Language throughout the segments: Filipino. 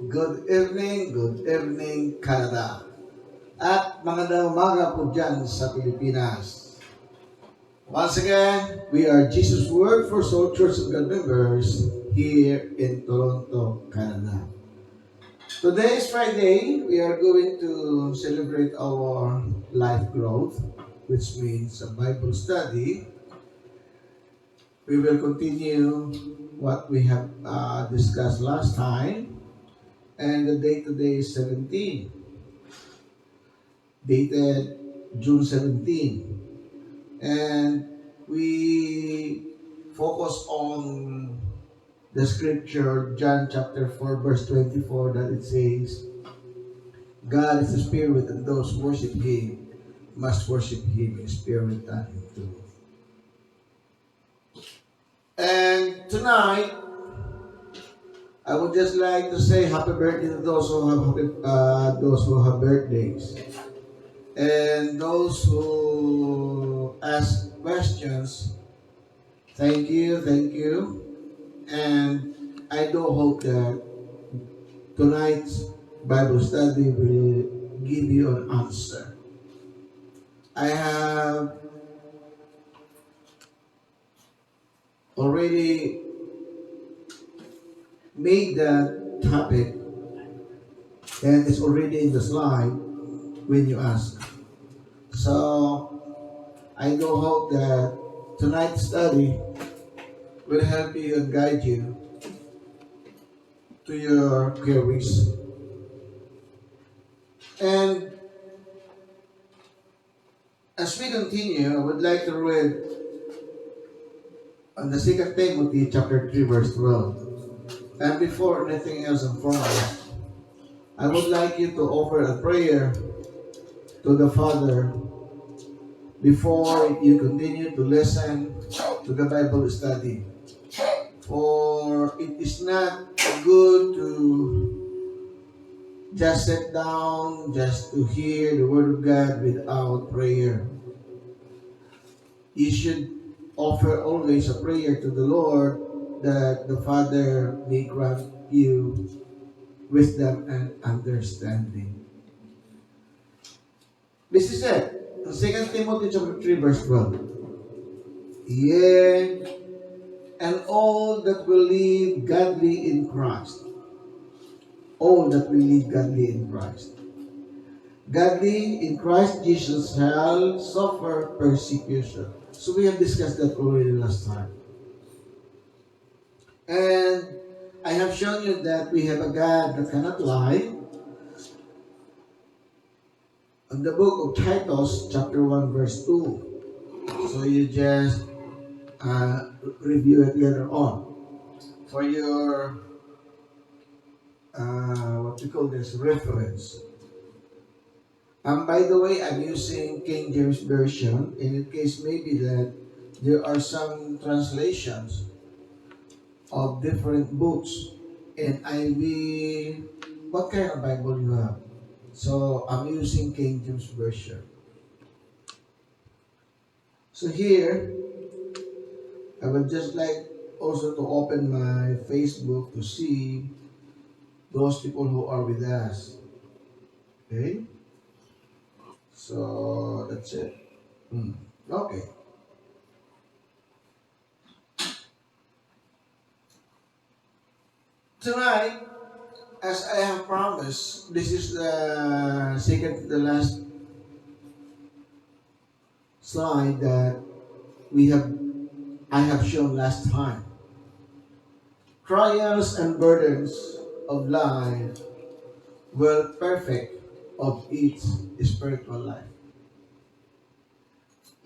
Good evening, Canada. At magandang umaga po dyan sa Pilipinas. Once again, we are Jesus Word for Soul Church of God members here in Toronto, Canada. Today is Friday. We are going to celebrate our life growth, which means a Bible study. We will continue what we have discussed last time, and the date today is 17, dated June 17. And we focus on the scripture, John chapter 4, verse 24, that it says, God is a spirit, and those who worship Him must worship Him in spirit and in truth. And tonight, I would just like to say happy birthday to those who have birthdays. And those who ask questions, thank you, thank you. And I do hope that tonight's Bible study will give you an answer. I have already made that topic, and it's already in the slide when you ask. So I do hope that tonight's study will help you and guide you to your queries. And as we continue, I would like to read on the 2 Timothy chapter 3 verse 12. And before anything else and foremost, I would like you to offer a prayer to the Father before you continue to listen to the Bible study. For it is not good to just sit down, just to hear the Word of God without prayer. You should offer always a prayer to the Lord that the Father may grant you wisdom and understanding. This is it. 2 Timothy chapter 3 verse 12. Yea, and all that will live godly in Christ. All that will live godly in Christ. Godly in Christ Jesus shall suffer persecution. So we have discussed that already last time. And I have shown you that we have a God that cannot lie. In the book of Titus, chapter 1, verse 2. So you just review it later on. For your, what we call this, reference. By the way, I'm using King James Version. In case maybe that there are some translations of different books. And I will, what kind of Bible you have? So I'm using King James Version. So here, I would just like also to open my Facebook to see those people who are with us. Okay? So that's it. Okay. Tonight, as I have promised, this is the second to the last slide that I have shown last time. Trials and burdens of life will perfect of its spiritual life.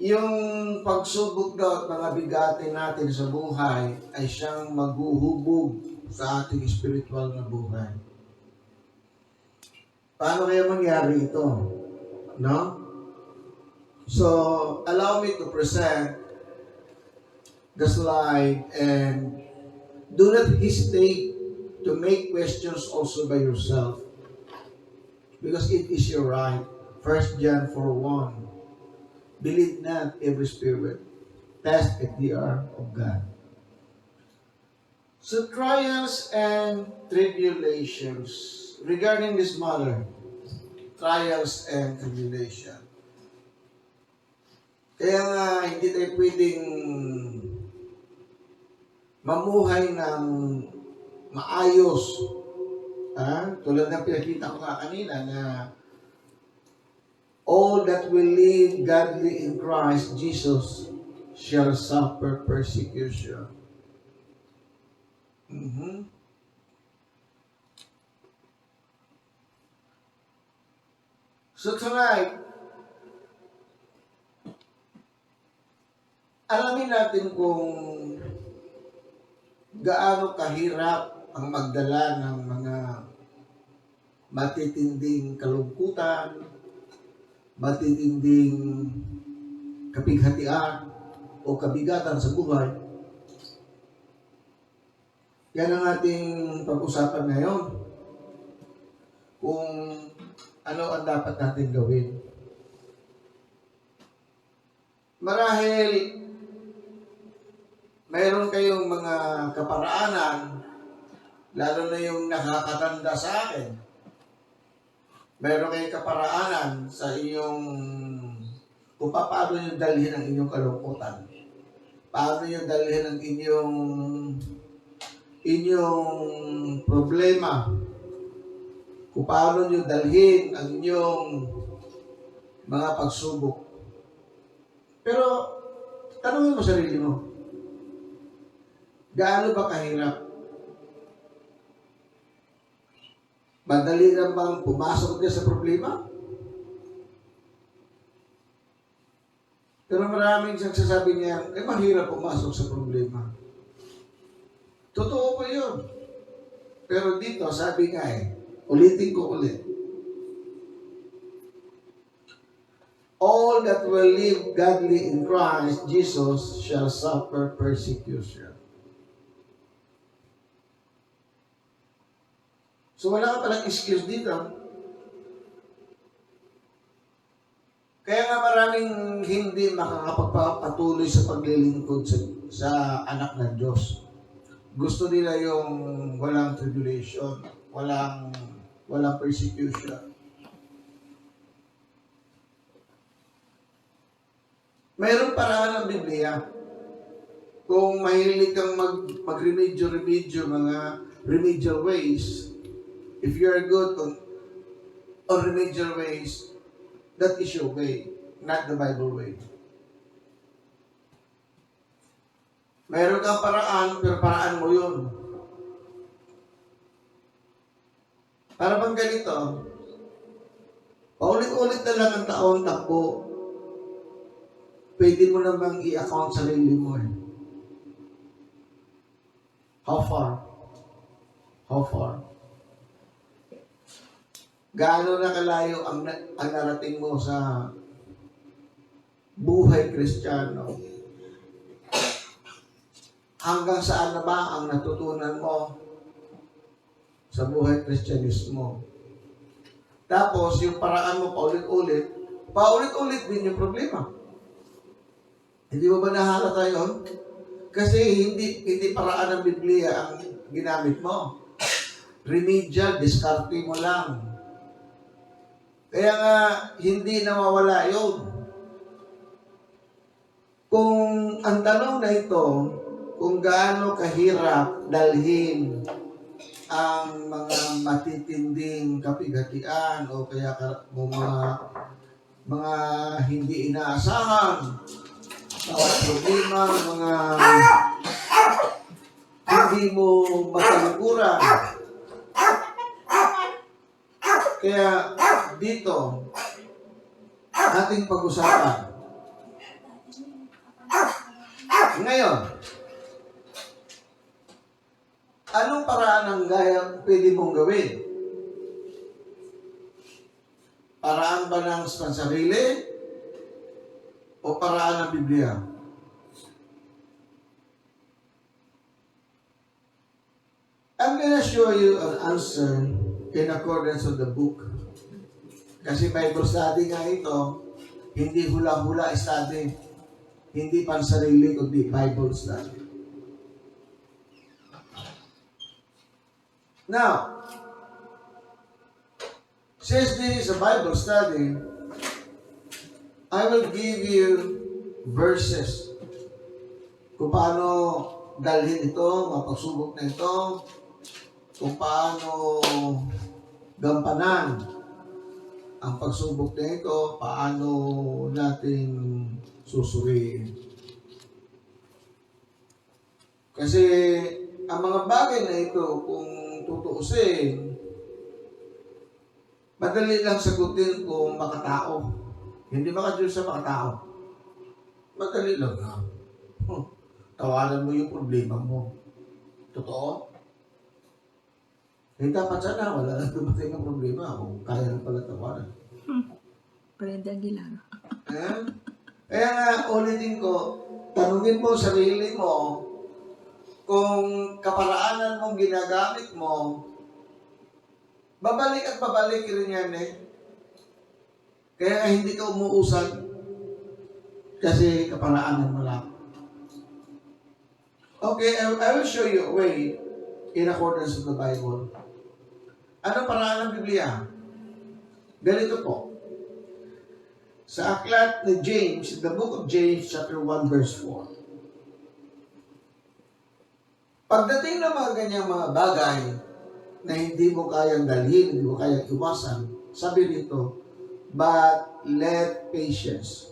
Yung pagsubok daw at mga bigatin natin sa buhay ay siyang maghuhubog sa ating spiritual na buhay. Paano kaya mangyari ito? No? So, allow me to present the slide and do not hesitate to make questions also by yourself because it is your right. 1 John 4:1. Believe not every spirit. Test if they are of God. So trials and tribulations. Regarding this matter, trials and tribulation. Kaya nga, hindi tayo pwedeng mamuhay ng maayos. Tulad ng pinakita ko nga kanina na all that will live godly in Christ Jesus shall suffer persecution. So tonight, alamin natin kung gaano kahirap ang magdala ng mga matitinding kalungkutan, matitinding kapighatian o kabigatan sa buhay. Yan ang ating pag-usapan ngayon. Kung ano ang dapat natin gawin. Marahil mayroon kayong mga kaparaanan, lalo na yung nakakatanda sa akin. Mayroon kayong kaparaanan sa inyong kung paano yung dalhin ang inyong kalungkutan. Paano yung dalhin ang inyong problema. Kung paano nyo dalhin ang inyong mga pagsubok. Pero, tanungin mo sarili mo, gaano ba kahirap? Madali lang bang pumasok din sa problema? Pero maraming nagsasabi niya, mahirap pumasok sa problema. Totoo pa yun. Pero dito, sabi nga ulitin ko ulit. All that will live godly in Christ Jesus shall suffer persecution. So wala ka palang excuse dito. Kaya nga maraming hindi makakapagpatuloy sa paglilingkod sa anak ng Diyos. Gusto nila yung walang tribulation, walang persecution. Mayroong paraan ng Biblia. Kung mahilig kang mag-remedyo, mga remedial ways, if you are good on remedial ways, that is your way, not the Bible way. Mayroon kang paraan, pero paraan mo yun. Para bang ganito, paulit-ulit na lang ang taon takbo, pwede mo namang i-account sarili mo How far? Gaano na kalayo ang narating mo sa buhay Kristiyano? Hanggang saan na ba ang natutunan mo sa buhay Kristyanismo? Tapos, yung paraan mo paulit-ulit din yung problema. Hindi mo ba nahalata yun? Kasi hindi paraan ng Biblia ang ginamit mo. Remedial, diskarte mo lang. Kaya nga, hindi nawawala yun. Kung ang tanong na ito, kung gaano kahirap dalhin ang mga matitinding kapighatian o kaya mga hindi inaasahan, mga problema, mga hindi mo matalikuran. Kaya dito, ating pag-usapan. Ngayon, anong paraan ang pwede mong gawin? Paraan ba ng pansarili? O paraan ng Biblia? I'm gonna show you an answer in accordance with the book. Kasi Bible study nga ito, hindi hula-hula study, hindi pansarili, kundi Bible study. Now, since this is a Bible study, I will give you verses kung paano dalhin ito, mga pagsubok na ito, kung paano gampanan ang pagsubok na ito, paano natin susuriin. Kasi ang mga bagay na ito, kung tutuusin, madali lang sagutin kung makatao. Hindi makadiyos sa makatao. Madali lang na. Tawanan mo yung problema mo. Totoo? Eh, dapat sana wala lang dumating ang problema kung kaya na pala tawanan. Brenda Aguilar. Kaya nga, ulitin ko, tanungin mo sarili mo kung kaparaanan mong ginagamit mo, babalik at babalik rin yan eh. Kaya hindi ka umuusad kasi kaparaanan mo lang. Okay, I will show you a way in accordance with the Bible. Ano paraan ng Biblia? Ganito po. Sa aklat ni James, the book of James, chapter 1, verse 4. Pagdating ng mga ganyang mga bagay na hindi mo kayang dalhin, hindi mo kayang iwasan, sabi dito, but let patience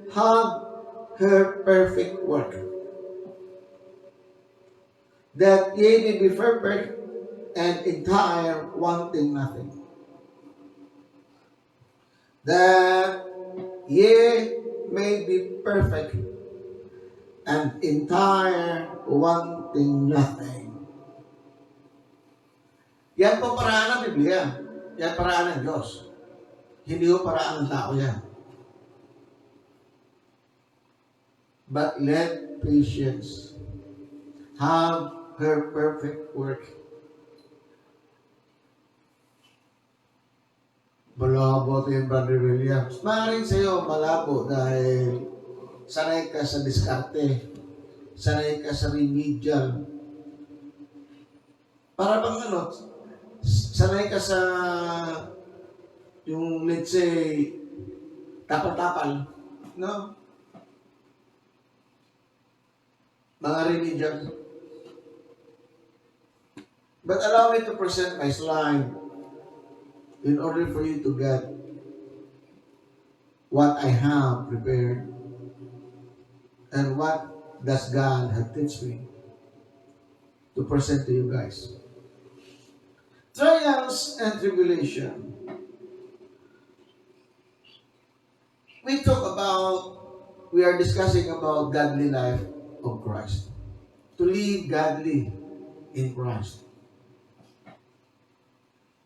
have her perfect work, that ye may be perfect and entire, wanting nothing. That ye may be perfect and entire, wanting nothing. Yan po paraan ng Biblia. Yan paraan ng Diyos. Hindi po paraan ng tao yan. But let patience have her perfect work. Malabo ito yung Brother Williams. Maaaring sa'yo malabo dahil sanay ka sa diskarte. Sanay ka sa remedial. Para bang ano, sanay ka sa yung let's say tapal-tapal. No? Mga remedial. But allow me to present my slide in order for you to get what I have prepared and what does God have teach me to present to you guys. Trials and tribulation. We are discussing about godly life of Christ. To live godly in Christ.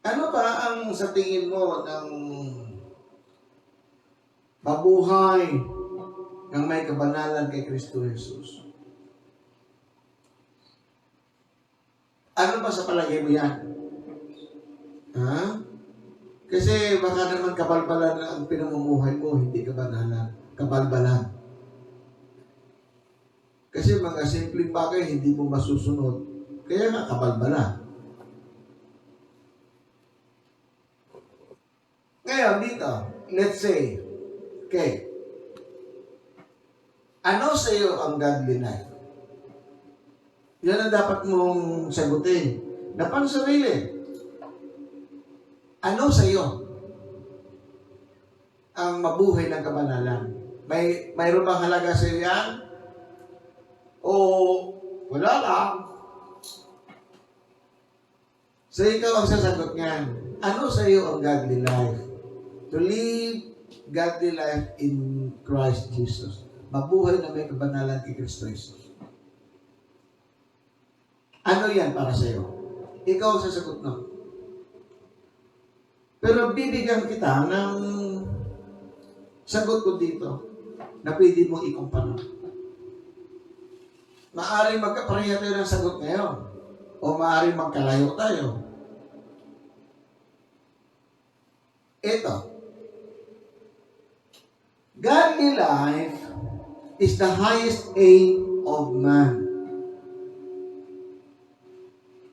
Ano ba ang sa tingin mo ng mabuhay ng may kabanalan kay Kristo Jesus? Ano ba sa palagay mo yan? Ha? Kasi baka naman kabalbalan na ang pinamumuhay mo, hindi kabanalan. Kabalbalan. Kasi mga simpleng bagay, hindi mo masusunod. Kaya nga kabalbalan. Ngayon, dito, let's say, okay, ano sa iyo ang godly life? Yan ang dapat mong sagutin. Na pansarili. Ano sa iyo ang mabuhay ng kabanalan? Mayroon bang halaga sa iyo yan? O wala lang? So ikaw ang sasagot niyan. Ano sa iyo ang godly life? To live godly life in Christ Jesus. Mabuhay na may kabanalan kay Kristo Jesus. Ano yan para sa iyo? Ikaw ang sasagot na. Pero bibigyan kita ng sagot ko dito na pwede mong ikumpara. Maaaring magkapareha tayo ng sagot ngayon o maaaring magkalayo tayo. Ito. Godly life is the highest aim of man.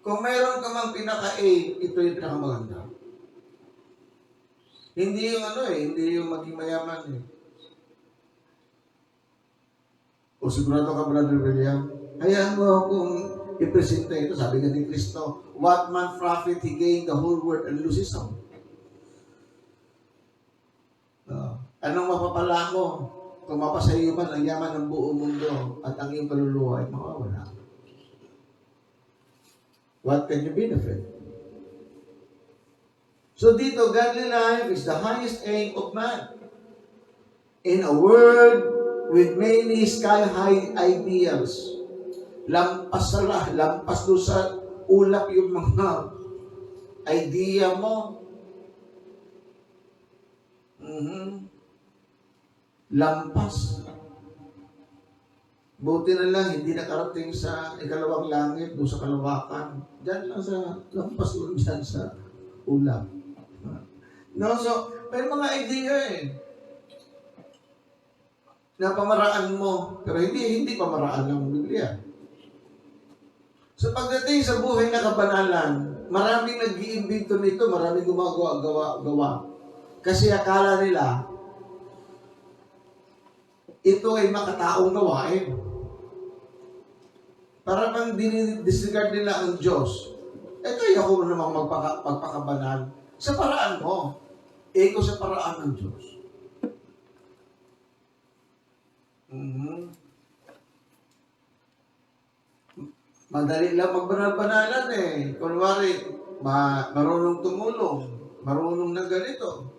Kung mayroon ka mang pinaka-A, ito yung pinakamaganda. Hindi yung hindi yung maging mayaman eh. O sigurado ka, Brother William, hayaan mo akong ipresenta ito. Sabi nga ni Kristo, what man profit he gain the whole world and lose his own? Anong mapapala mo kung mapasayo man ang yaman ng buong mundo at ang iyong kaluluwa ay mawawala? What can you benefit? So dito, godly life is the highest aim of man. In a world with many sky-high ideals, lampas doon sa ulap yung mga idea mo. Lampas. Buti na lang, hindi nakarating sa ikalawang langit, doon sa kalawakan. Diyan lang sa, lampas doon dyan sa ulap. No, so, may mga idea na pamaraan mo, pero hindi pamaraan ng Biblia. So pagdating sa buhay na kabanalan, maraming nag-iimbento nito, maraming gumagawa. Kasi akala nila, ito ay makataong gawain. Para bang disregard nila ang Diyos. Kaya ko namang magpakabanal sa paraan mo. Eko sa paraan ng Diyos. Madali lang magbanal-banalan Kunwari, marunong tumulong, marunong na ganito.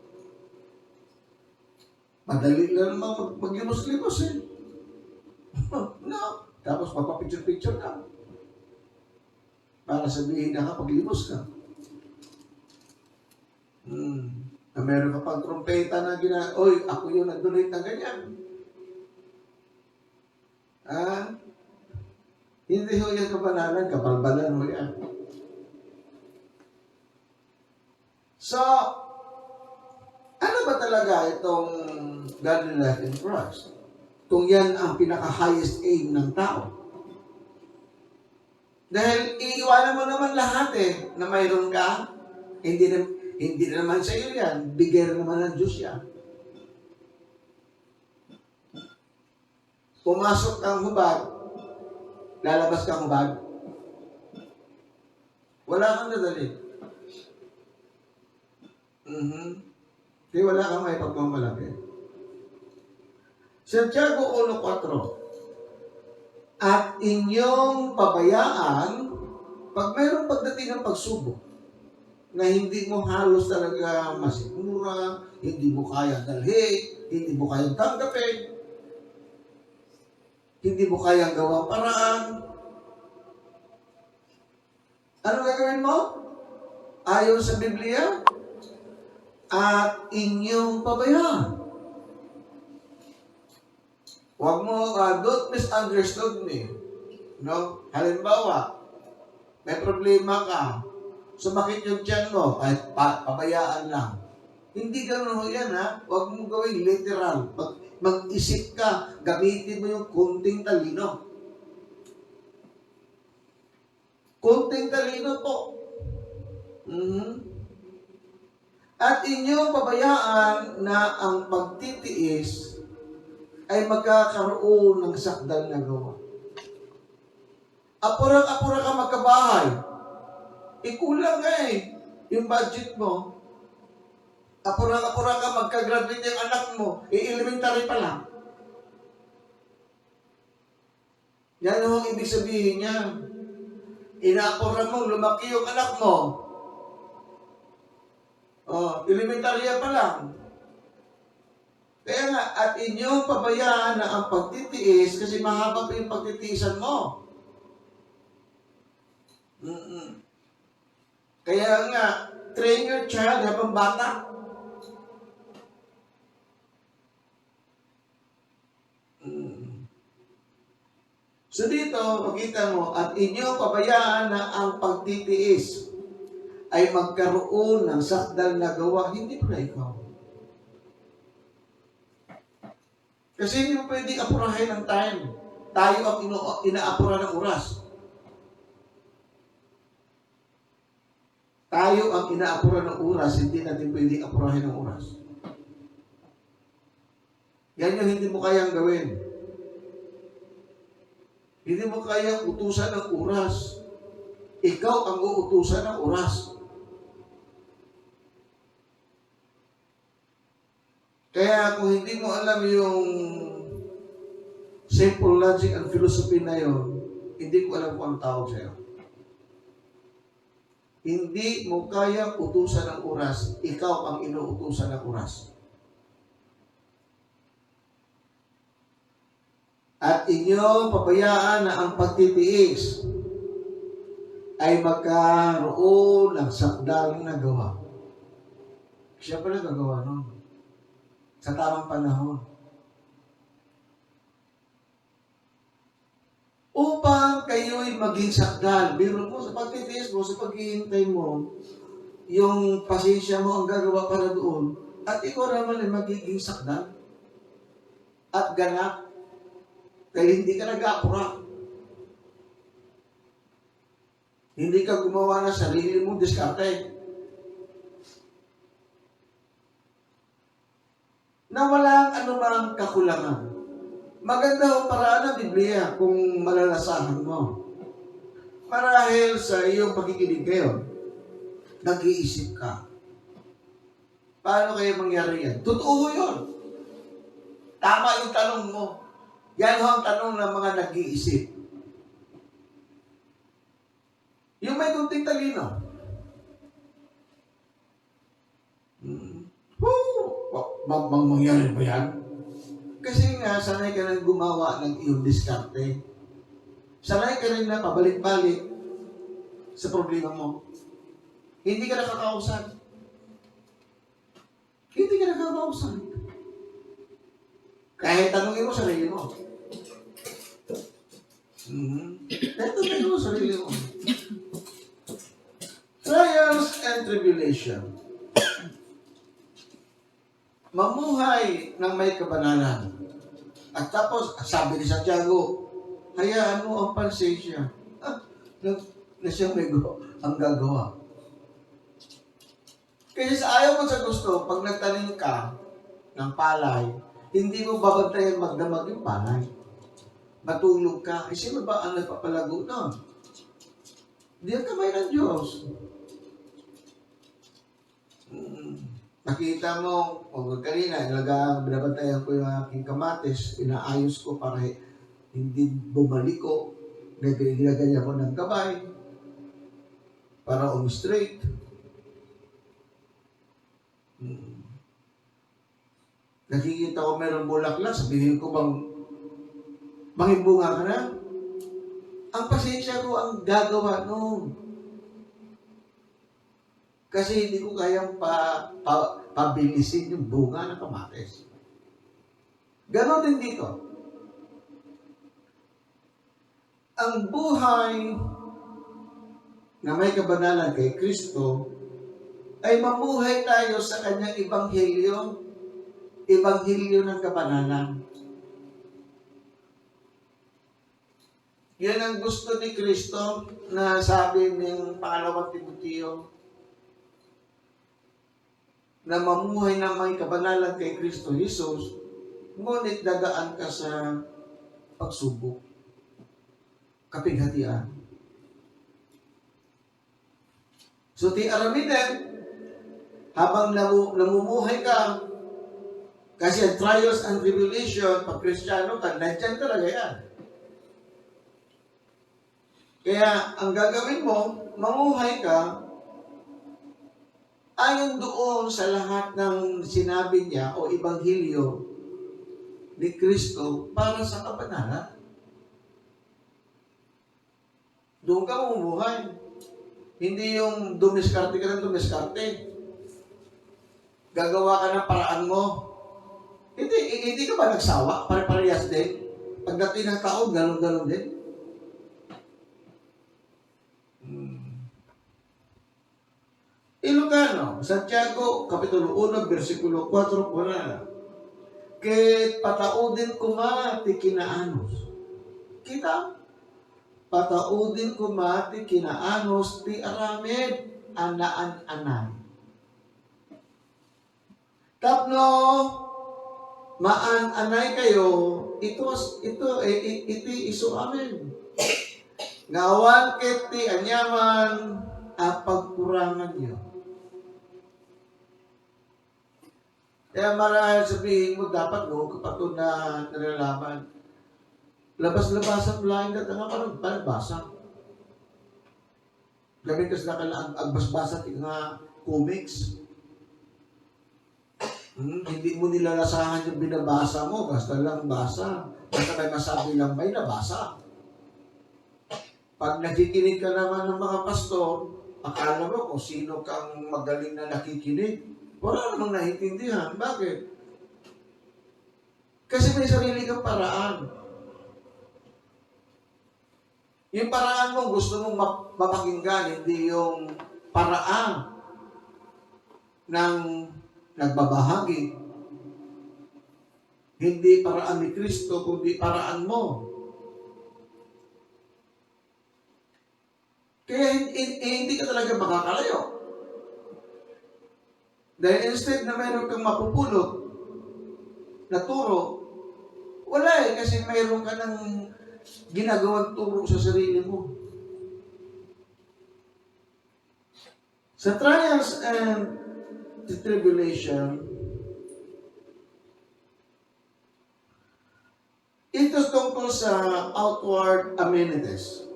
Madali lang naman maglimos-limos No. Tapos magpa-picture-picture ka. Para sabihin na paglimos ka. Na meron ka pang trumpeta na oy, ako yung nag-donate na ganyan. Hindi ho yan kabanalan, kabalbalan ho yan. So, ano ba talaga itong godly life in Christ? Kung yan ang pinaka-highest aim ng tao. Dahil iiwanan mo naman lahat na mayroon ka, hindi naman sa iyo yan, bigay naman ng Diyos yan. Pumasok kang hubad, lalabas kang hubad, wala kang nadali. Kaya wala kang may pagmamalaki. Santiago 1:4, at inyong pabayaan, pag mayroong pagdating ng pagsubok, na hindi mo halos talaga masigura, hindi mo kaya dalhin, hindi mo kayang tanggapin, hindi mo kayang gawang paraan, ano gagawin mo? Ayon sa Biblia, at inyong pabayaan. Huwag mo, don't misunderstood me. No? Halimbawa, may problema ka, sumakit yung tiyan mo, kahit pabayaan lang. Hindi ganun yan, Huwag mo gawin literal. Mag-isip ka, gamitin mo yung kunting talino. Kunting talino po. At inyong pabayaan na ang pagtitiis ay magkakaroon ng sakdal na gawa. Apurang-apura ka magkabahay. Ikulang yung budget mo. Apurang-apura ka magka-graduate yung anak mo. Elementary pa lang. Yan ang ibig sabihin niya. Inaapura mo, lumaki yung anak mo. Elementary pa lang. Kaya nga, at inyong pabayaan na ang pagtitiis, kasi mahaba pa yung pagtitiisan mo. Kaya nga, train your child habang bata. So dito, makita mo, at inyong pabayaan na ang pagtitiis ay magkaroon ng sakdal na gawa, hindi pala ikaw. Kasi hindi mo pwedeng apurahin ng time. Tayo ang inaapura ng oras. Tayo ang inaapura ng oras, hindi natin pwedeng apurahin ng oras. Yan yung hindi mo kayang gawin. Hindi mo kayang utusan ng oras. Ikaw ang uutusan ng oras. Kaya kung hindi mo alam yung simple logic and philosophy na yun, hindi ko alam kung ang tawag sa'yo. Hindi mo kayang utusan ng oras, ikaw ang inuutusan ng oras. At inyong pabayaan na ang pagtitiis ay magkaroon ng sakdal na gawa. Siya pala gagawa nun. Sa tamang panahon. Upang kayo'y maging sakdal. Biro mo, sa pagtitiis mo, sa paghihintay mo, yung pasensya mo ang gagawa para doon, at ikaw naman ay magiging sakdal. At ganap. Kaya hindi ka nag-apura. Hindi ka gumawa ng sarili mong diskarte. Na walang anumang kakulangan. Maganda ang paraan ng Biblia kung malalasahan mo. Marahil sa iyong pakikinig ngayon, nag-iisip ka. Paano kayo mangyari yan? Totoo yun. Tama yung tanong mo. Yan ho ang tanong ng mga nag-iisip. Yung may kunting talino. Mangyari ba yan? Kasi nga, sanay ka nang gumawa ng iyong diskarte. Sanay ka rin na pabalik-balik sa problema mo. Hindi ka nakakausan. Hindi ka nakakausan. Kahit tanongin mo sarili mo. Kahit tanongin mo sarili mo. Trials and tribulation. Mamuhay ng may kabanalan. At tapos, sabi ni Santiago, hayaan mo ang pansensya. Na siya may ang gagawa. Kasi sa ayaw mo sa gusto, pag nagtanim ka ng palay, hindi mo babantayan magdamag yung palay. Matulog ka. Eh, sino ba ang nagpapalago nun? Hindi ang kamay ng Diyos. Nakita mo, kanina, binabantayan ko yung aking kamatis, inaayos ko para hindi bumalik ko, ginaganya ko ng gabay, para straight. Nakikita ko mayroong bulaklak, sabihin ko bang, mangimbunga ka na? Ang pasensya ko ang gagawa noon. Kasi hindi ko kayang pabilisin yung bunga ng kamatis. Ganon din dito. Ang buhay na may kabanalan kay Kristo ay mamuhay tayo sa kanyang ebanghelyo ng kabanalan. Yan ang gusto ni Kristo na sabi ng pangalawang Timoteo, na mamuhay na may kabanalan kay Kristo Jesus, ngunit dadaan ka sa pagsubok, kapighatian. So, ti aramiden, habang namumuhay ka, kasi ang trials and tribulation, pag Kristiyano ka, nandyan talaga yan. Kaya, ang gagawin mo, mamuhay ka, ayon doon sa lahat ng sinabi niya o ebanghelyo ni Kristo para sa kabanalan. Doon ka mamumuhay. Hindi yung dumiskarte ka ng dumiskarte. Gagawa ka ng paraan mo. Hindi ka ba nagsawa? Pare-parehas din. Pagdating ng taon, galon-galon din. Ilocano, Santiago, Kapitulo 1, versikulo 4, puna. Ket pataudin kumati kinaanos. Kita? Pataudin kumati kinaanos ti aramid. anaan-anay. Tapno maan-anay kayo, iti isu amin. Ngawan kiti anyaman pagkurangan niyo. Kaya marahil sabihin mo, dapat mo, kapag na nalalaman, labas-labasan lain na nga parang palabasa. Gabi kasi nakalaan, agbasbasa nga comics. Hindi mo nilalasahan yung binabasa mo, basta lang basa. Basta may masabi lang, may nabasa. Pag nakikinig ka naman ng mga pastor, akala mo kung sino kang magaling na nakikinig. Wala namang naiintindihan. Bakit? Kasi may sarili kang paraan. Yung paraan mo, gusto mong mapakinggan, hindi yung paraan ng nagbabahagi. Hindi paraan ni Kristo, kundi paraan mo. Kaya hindi ka talaga makakalayo. Dahil instead na mayroon kang mapupulot na turo, wala kasi mayroon ka ng ginagawang turo sa sarili mo. Sa trials and the tribulation, ito tungkol sa outward amenities.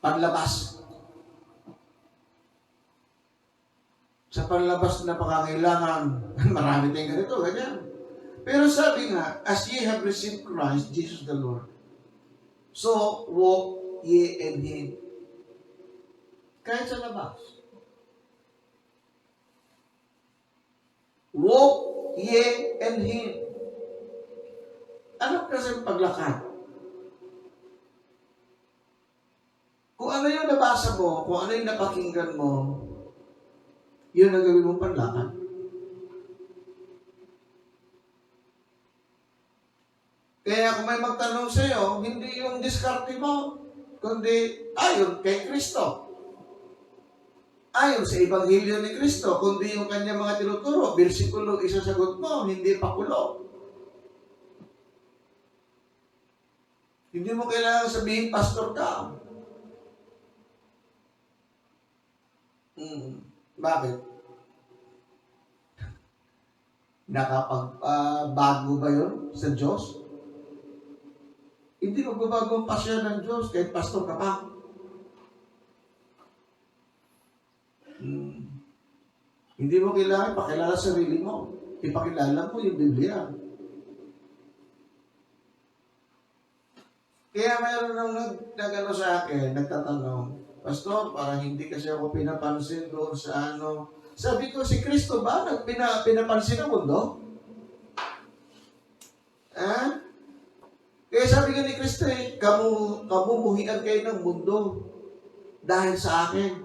Panlabas. Sa panlabas na pangangailangan, marami tayong ganito, ganyan. Pero sabi nga, as ye have received Christ, Jesus the Lord, so walk ye in Him. Kahit sa labas. Walk ye in Him. Ano kasi paglakad? Kung ano yung nabasa mo, kung ano yung napakinggan mo, yun ang gawin mong panlakad. Kaya kung may magtanong sa iyo, hindi yung diskarte mo, kundi ayon kay Kristo. Ayon sa Ebanghelyo ni Kristo, kundi yung kanyang mga tinuturo, bersikulo isasagot mo, hindi pakulo. Hindi mo kailangan sabihin, pastor ka. Bakit? Nakapagbago ba yun sa Diyos? Hindi magbabago ang pasya ng Diyos kahit pastor ka pa. Hindi mo kailangan pakilala sarili mo. Ipakilala mo yung Biblia. Kaya mayroon nang nagano sa akin, nagtatanong, Pastor, parang hindi kasi ako pinapansin doon sa ano. Sabi ko, si Kristo ba pinapansin ang mundo? Kaya sabi nga ni Kristo, kamumuhian kayo ng mundo dahil sa akin.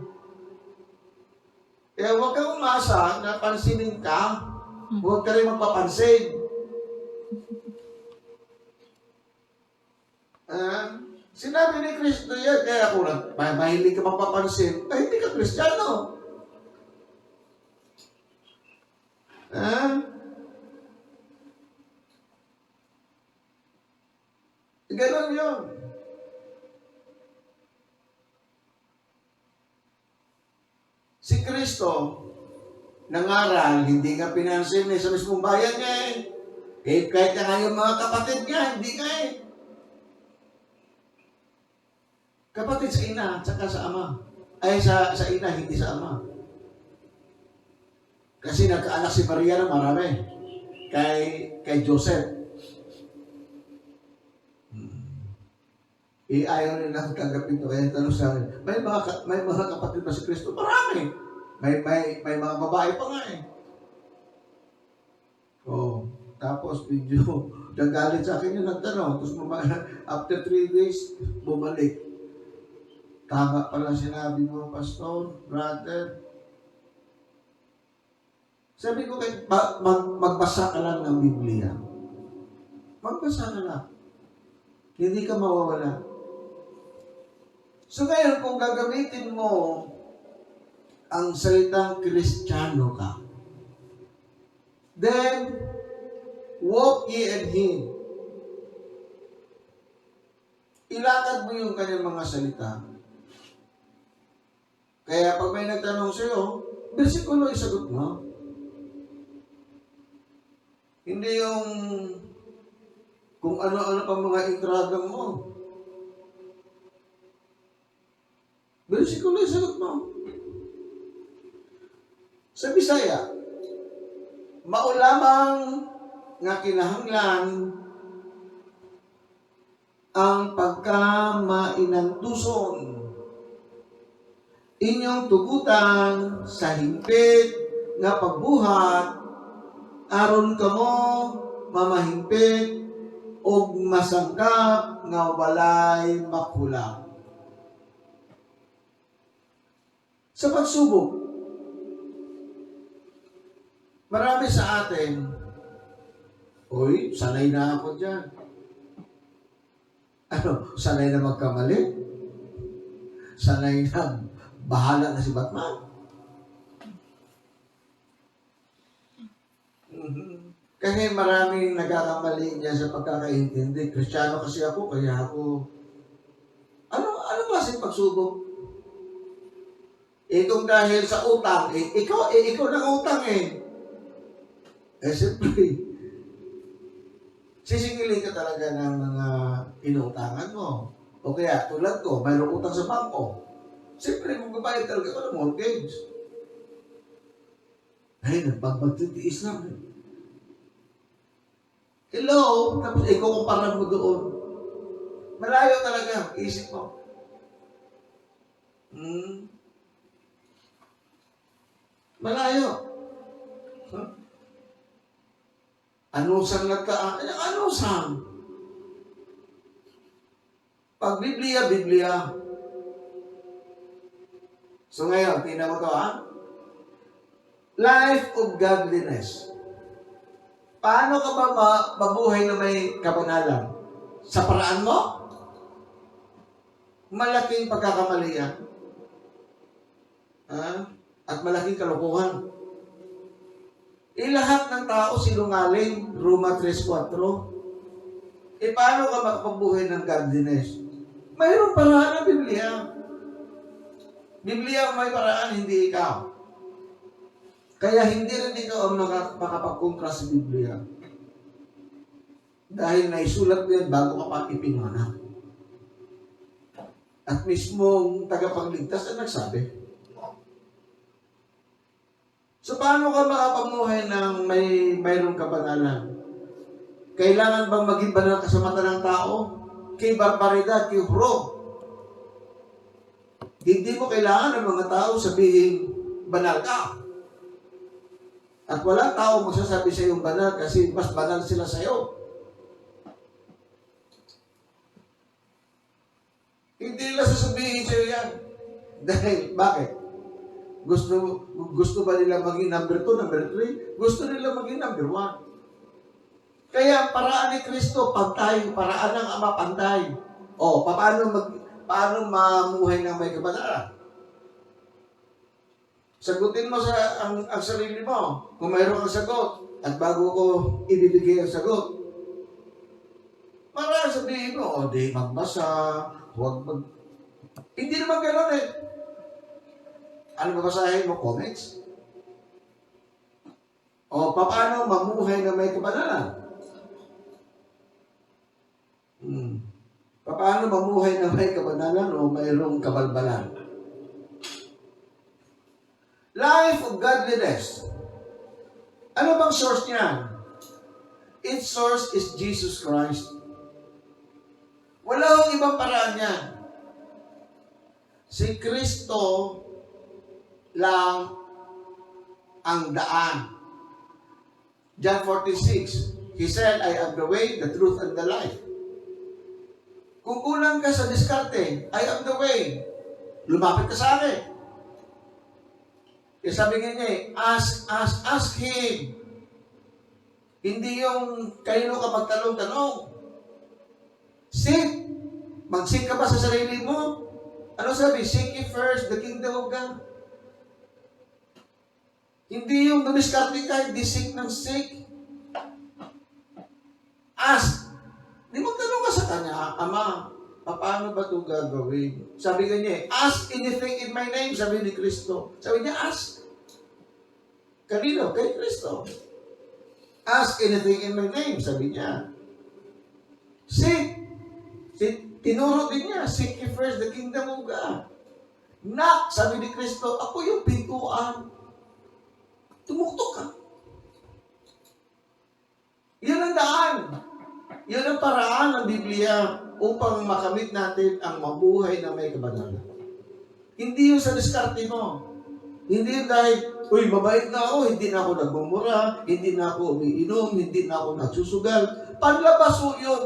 Kaya huwag kang umasa na pansinin ka. Huwag ka rin magpapansin. Sinabi ni Kristo yan, kaya kung mahilig ka magpapansin, ay hindi ka Kristiyano. Ganon yun. Si Kristo, nangaral, hindi nga pinansin sa mismong bayan niya eh. Kahit na nga yung mga kapatid niya, hindi nga eh. Kapatid sa ina, tsaka sa ama. Ay, sa ina, hindi sa ama. Kasi nagkaanak si Maria na marami. Kay Joseph. Ayaw nila tanggapin ito. Kaya tanong sa akin, may mga kapatid ba si Kristo? Marami. May mga babae pa nga eh. Tapos medyo nagalit sa akin yung nagtanong. Tapos after 3 days, bumalik. Tama pala sinabi mo, Pastor, brother. Sabi ko, magbasa ka lang ng Biblia. Magbasa ka lang. Hindi ka mawawala. So ngayon, kung gagamitin mo ang salitang Kristiyano ka, then, walk ye in Him. Ilakad mo yung kanyang mga salita. Kaya pag may nagtanong sa'yo, bersikulo isagot mo. Hindi yung kung ano-ano pa mga intragang mo. Bersikulo isagot mo. Sa Bisaya, maulamang nga kinahanglan ang pagkamainantuson. Inyong tugutan sa hingpit nga pagbuhat, aron kamo mamahimpit og masangkap nga walay makulang. Sa pagsubok, marami sa atin, oy, sanay na ako dyan. Sanay na magkamali? Sanay na bahala na si Batman? Kasi maraming nagkakamali niya sa pagkakaintindi. Kristiyano kasi ako, kaya ako... Ano klaseng pagsubok? Kung dahil sa utang, ikaw nang utang eh. Siyempre, sisingilin ka talaga ng mga inuutangan mo. O kaya, tulad ko, mayroong utang sa bangko. Siyempre, magbabayad talaga ko ng mortgage. Ay, magtitiis lang. Hello? Tapos, ikukumparan mo doon. Malayo talaga, isip mo. Malayo. Anusan anusan. Pag Biblia, Biblia. So ngayon, tingnan mo to Life of godliness. Paano ka ba mabuhay na may kabanalan? Sa paraan mo? Malaking pagkakamali yan. At malaking kalokohan. Lahat ng tao sinungaling, Roma 3:4. Paano ka makapagbuhay ng godliness? Mayroong paraan ng Biblia. Biblia ang may paraan, hindi ikaw. Kaya hindi rin ikaw ang makapagkontra sa Biblia. Dahil naisulat mo yan bago ka pa ipinanganak. At mismong tagapagligtas ang nagsabi. So, paano ka makapamuhay ng mayroong kabanalan? Kailangan bang maging banal ka sa mata ng tao? Kay barbaridad, kay hurog. Hindi mo kailangan ng mga tao sabihin, banal ka. At walang tao magsasabi sa iyong banal kasi mas banal sila sa iyo. Hindi nila sasabihin sa iyo yan. Dahil, bakit? Gusto ba nila maging number 2, number 3? Gusto nila maging number 1. Kaya paraan ni Kristo, pantay. Paraan ng Ama, pantay. Paano mamuhay ng may kabanalan? Sagutin mo ang sarili mo. Kung mayroon kang sagot, at bago ko ibibigay ang sagot, para sabihin mo, di magbasa, Hindi naman gano'n eh. Ano babasahin mo? Comics? O paano mamuhay na may kabanalan? Paano mamuhay na may kabanalan o mayroong kabalbalan? Life of godliness. Ano bang source niyan? Its source is Jesus Christ. Wala akong ibang paraan niyan. Si Kristo lang ang daan. John 46, He said, I am the way, the truth, and the life. Kung kulang ka sa diskarte, I am the way. Lumapit ka sa akin. Kaya sabi niya ask Him. Hindi yung kanino ka magtanong-tanong. Seek. Mag-seek ka ba sa sarili mo? Ano sabi? Seek ye first the kingdom of God. Hindi yung dumiskarte ka, hindi seek ng seek. Ask. Di magtanong ka sa kanya, Ama, paano ba ito gagawin? Sabi niya, ask anything in my name, sabi ni Kristo. Sabi niya, ask. Kanino? Kay Kristo. Ask anything in my name, sabi niya. Seek. Tinuro din niya, seek ye first the kingdom of God. Knock, sabi ni Kristo, ako yung pintuan. Tumuktok ka. Yan ang daan. Yan ang paraan ng Biblia upang makamit natin ang mabuhay na may kabanalan. Hindi yung sa diskarte mo. Hindi yung dahil, uy, mabait na ako, hindi na ako nagmumura, hindi na ako umiinom, hindi na ako nagsusugal. Panlabas mo yun.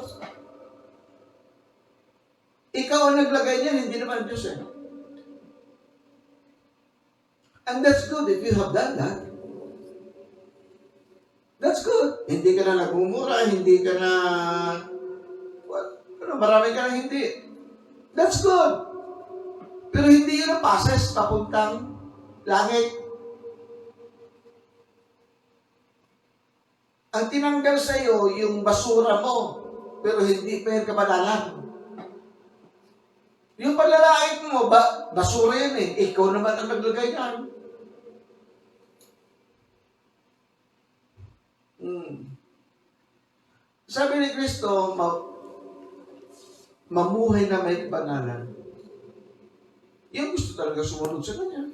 Ikaw ang naglagay niyan, hindi naman Diyos eh. And that's good if you have done that. That's good. Hindi ka na nagmumura, hindi ka na, marami ka na hindi. That's good. Pero hindi yun ang process papuntang langit. Ang tinanggal sa iyo, yung basura mo, pero hindi pa yung kabanalan. Yung panlalait mo, basura yan eh. Ikaw naman ang naglagay yan. Sabi ni Kristo, mamuhay na may kabanalan. Yung gusto talaga sumunod sa Kanya.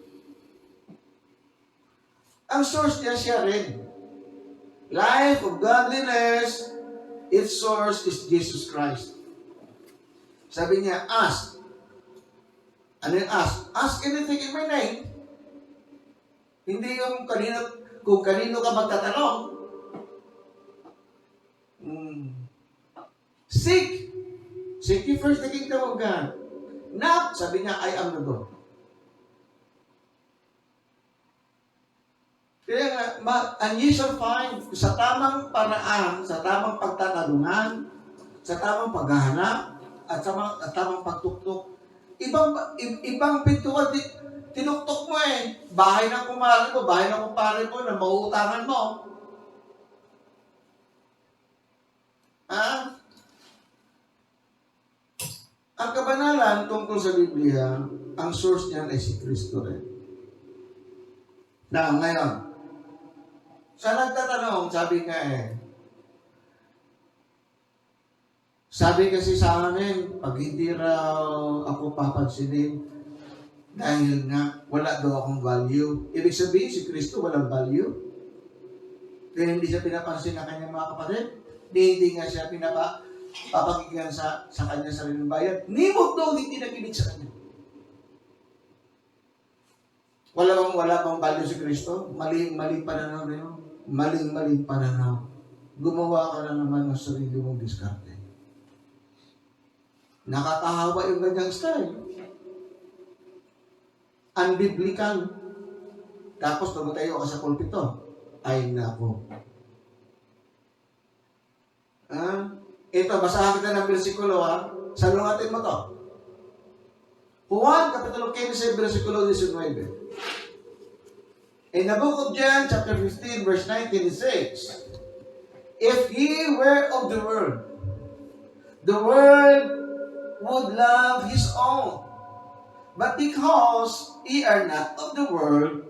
Ang source niya siya rin. Life of godliness, its source is Jesus Christ. Sabi niya, ask. Ano yung ask? Ask anything in my name. Hindi yung kung kanino ka magtatanong. Seek. Seek ye first the kingdom of God. Knock, sabi niya, I am the door. Kaya nga, and ye shall find, sa tamang paraan, sa tamang pagtatanungan, sa tamang paghahanap, at sa tamang pagtuktok, ibang pintuan, tinuktok mo eh. Bahay ng kumare mo, bahay ng kumpare mo, na mauutangan mo. Ha? Ang kabanalan tungkol sa Biblia, ang source niyan ay si Kristo rin. Na ngayon, sa nagtatanong, sabi nga sabi kasi sa amin, pag hindi raw ako papansinin, dahil nga wala daw akong value. Ibig sabihin, si Kristo walang value. Kaya hindi siya pinapansin ng kanyang mga kapatid. Hindi nga siya papakinggan sa kanya sariling bayan. Ni mundo hindi nakinig sa kanya. Wala bang value si Kristo? Maling pananaw na yun. Maling pananaw. Gumawa ka na naman ng sarili mong diskarte. Nakakahawa yung ganyang style. Unbiblical. Tapos tumatayo ka sa pulpito. Ay nako. Ito, basahan kita ng bersikulo Salungatin mo to. Juan, Kapitulo 15, bersikulo 19. In the book of John, chapter 15, verse 19, it says, if ye were of the world would love his own. But because ye are not of the world,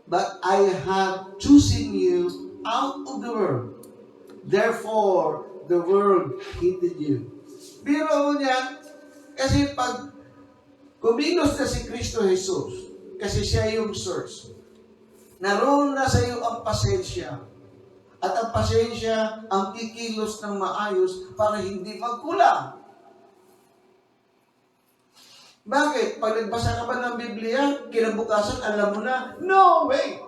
but I have chosen you out of the world, therefore the world hated you. Biro niya, kasi pag kumilos na si Kristo Jesus, kasi siya yung source, naroon na sa iyo ang pasensya. At ang pasensya ang kikilos ng maayos para hindi magkulang. Bakit? Pag nagbasa ka ba ng Biblia, kinabukasan, alam mo na, no way!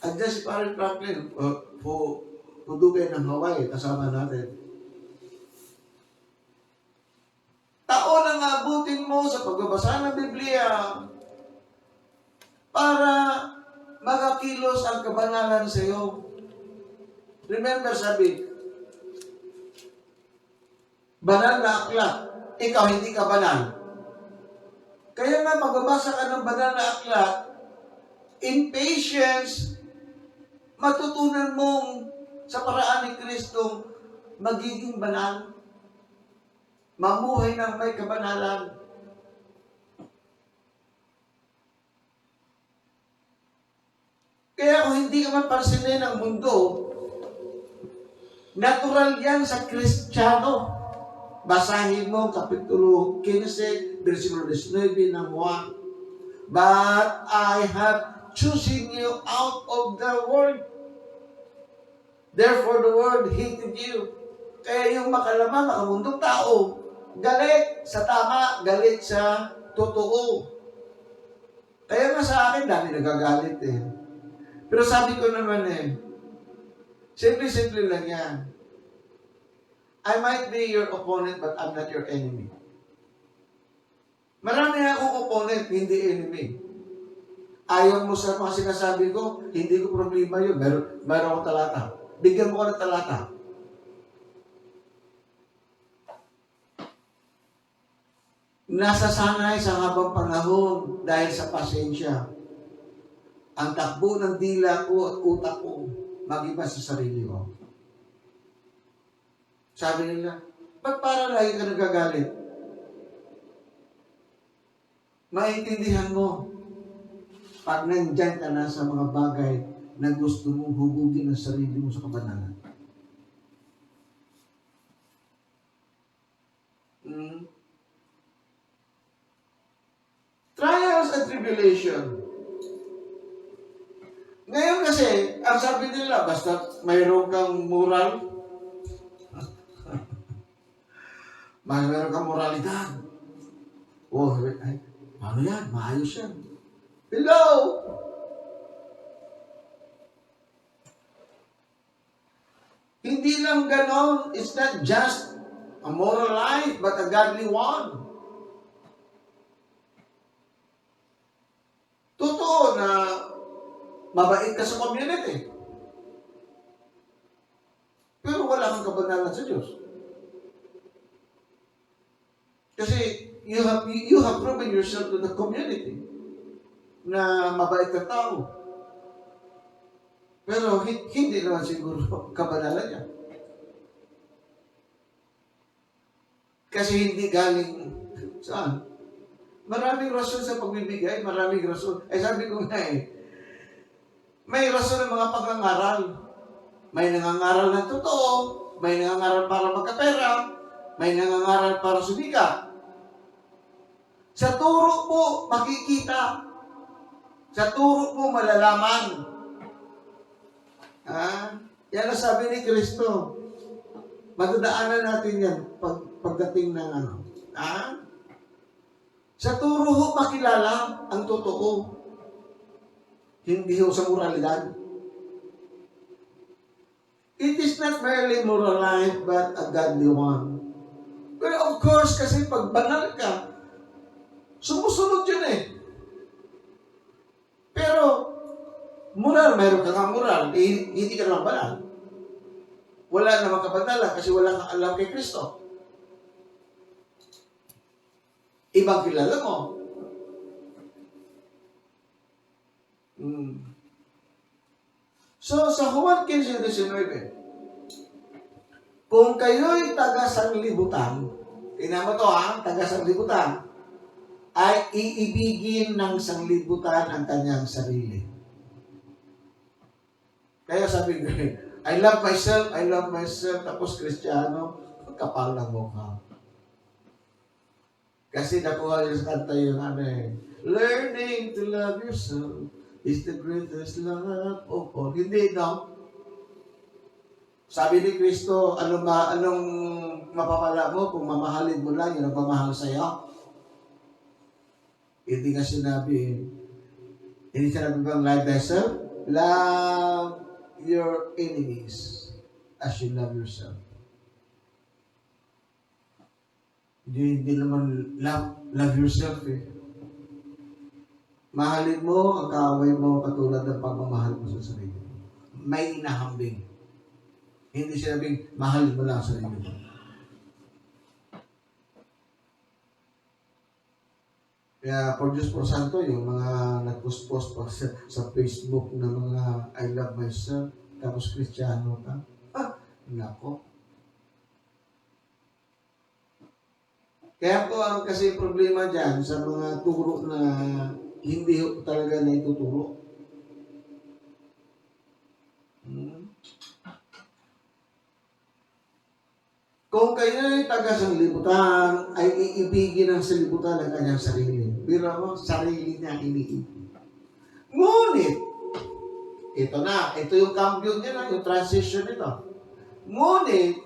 Andiyan si Parang Franklin, pudugay ng Hawaii, kasama natin. Taon ang abutin mo sa pagbabasa ng Biblia para makakilos ang kabanalan sa iyo. Remember, sabi, banal na aklat, ikaw hindi ka banal. Kaya nga magbabasa ka ng banal na aklat, in patience, matutunan mong sa paraan ni Kristo magiging banal. Mamuhay ng may kabanalan. Kaya kung hindi ka man pansinin ng mundo, natural yan sa Kristiyano. Basahin mo Kapitulo 15, versikulo 19 ng Juan. But I have chosen you out of the world. Therefore the world hated you. Kaya yung makalamang, makamundong tao, galit sa tama, galit sa totoo. Kaya nga sa akin, dami nagagalit eh. Pero sabi ko naman simple-simple lang yan. I might be your opponent, but I'm not your enemy. Marami akong opponent, hindi enemy. Ayaw mo sa mga sinasabi ko, hindi ko problema yun. Meron akong talata. Bigyan mo ko ng talata. Nasasanay sa habang panahon dahil sa pasensya. Ang takbo ng dila ko at utak ko mag-iba sa sarili ko. Sabi nila, ba't para lagi ka nagagalit? Maintindihan mo, pag nandyan ka na sa mga bagay na gusto mong hubugin ang sarili mo sa kabanalan. Trials and tribulation. Ngayon kasi, ang sabi nila, basta mayroon kang moral, mayroon kang moralidad. Oh, ay, ano yan? Maayos yan. Hello! Hindi lang ganon. It's not just a moral life, but a godly one. Totoo na mabait ka sa community. Pero wala kang kabanalan sa Diyos. Kasi you have proven yourself to the community na mabait ka tao. Pero hindi naman siguro kabanalan niya. Kasi hindi galing saan? Maraming rason sa pagbibigay, maraming rason. Sabi ko nga may rason ng mga pangangaral. May nangangaral ng totoo, may nangangaral para magkapera, may nangangaral para sumikat. Sa turo mo, makikita. Sa turo mo, malalaman. Yan ang sabi ni Kristo. Matadaanan natin yan pagdating ng Sa turo ho, makilala ang totoo. Hindi ho sa moralidad. It is not merely moral life, but a godly one. Pero of course, kasi pag banal ka, sumusunod yun Pero, moral, mayroon ka nga moral, hindi ka naman banal. Wala namang kabanalan kasi wala kang alam kay Kristo. Ibang kilala mo. So, sa Juan 15:19, kung kayo'y taga-sanglibutan, tingnan mo to taga-sanglibutan, ay iibigin ng sanglibutan ang kanyang sarili. Kaya sabi ko, I love myself, tapos Kristiyano, kapal ng mukha. Kasi nakuha yung kanta yung learning to love yourself is the greatest love of all. Hindi, no? Sabi ni Kristo, anong mapapala mo kung mamahalin mo lang yung nagmamahal sa'yo? Hindi nga sinabi, hindi sinabi bang love thyself? Love your enemies as you love yourself. Hindi naman love yourself Mahalin mo ang kaaway mo katulad ng pagmamahal mo sa sarili mo. May inahambing. Hindi sinabing mahalin mo lang sa sarili mo. Kaya for Diyos por Santo, yung mga nag-post-post pa sa Facebook na mga I love myself, tapos Kristiyano ka. Ah, nako. Kaya po ang kasi problema dyan sa mga turo na hindi talaga na ituturo. Hmm. Kung kayo ay taga sanglibutan, ay iibigin ng sanglibutan ang kanyang sarili. Biro mo, sarili niya iniibig. Ngunit, ito yung cambio niya na, yung transition nito. Ngunit,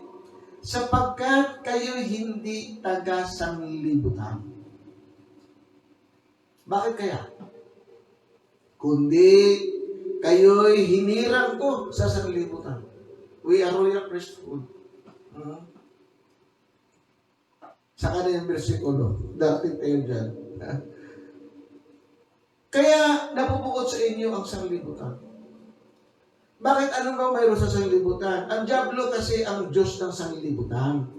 sapagkat kayo hindi taga sanglibutan. Bakit kaya? Kundi, kayo'y hinirang ko sa sanglibutan. We are royal priesthood. Hmm? Sa kanyang versikulo, darating tayo dyan. Kaya napupukot sa inyo ang sanglibutan. Bakit ano ba mayroon sa sanglibutan? Ang Diablo kasi ang Diyos ng sanglibutan.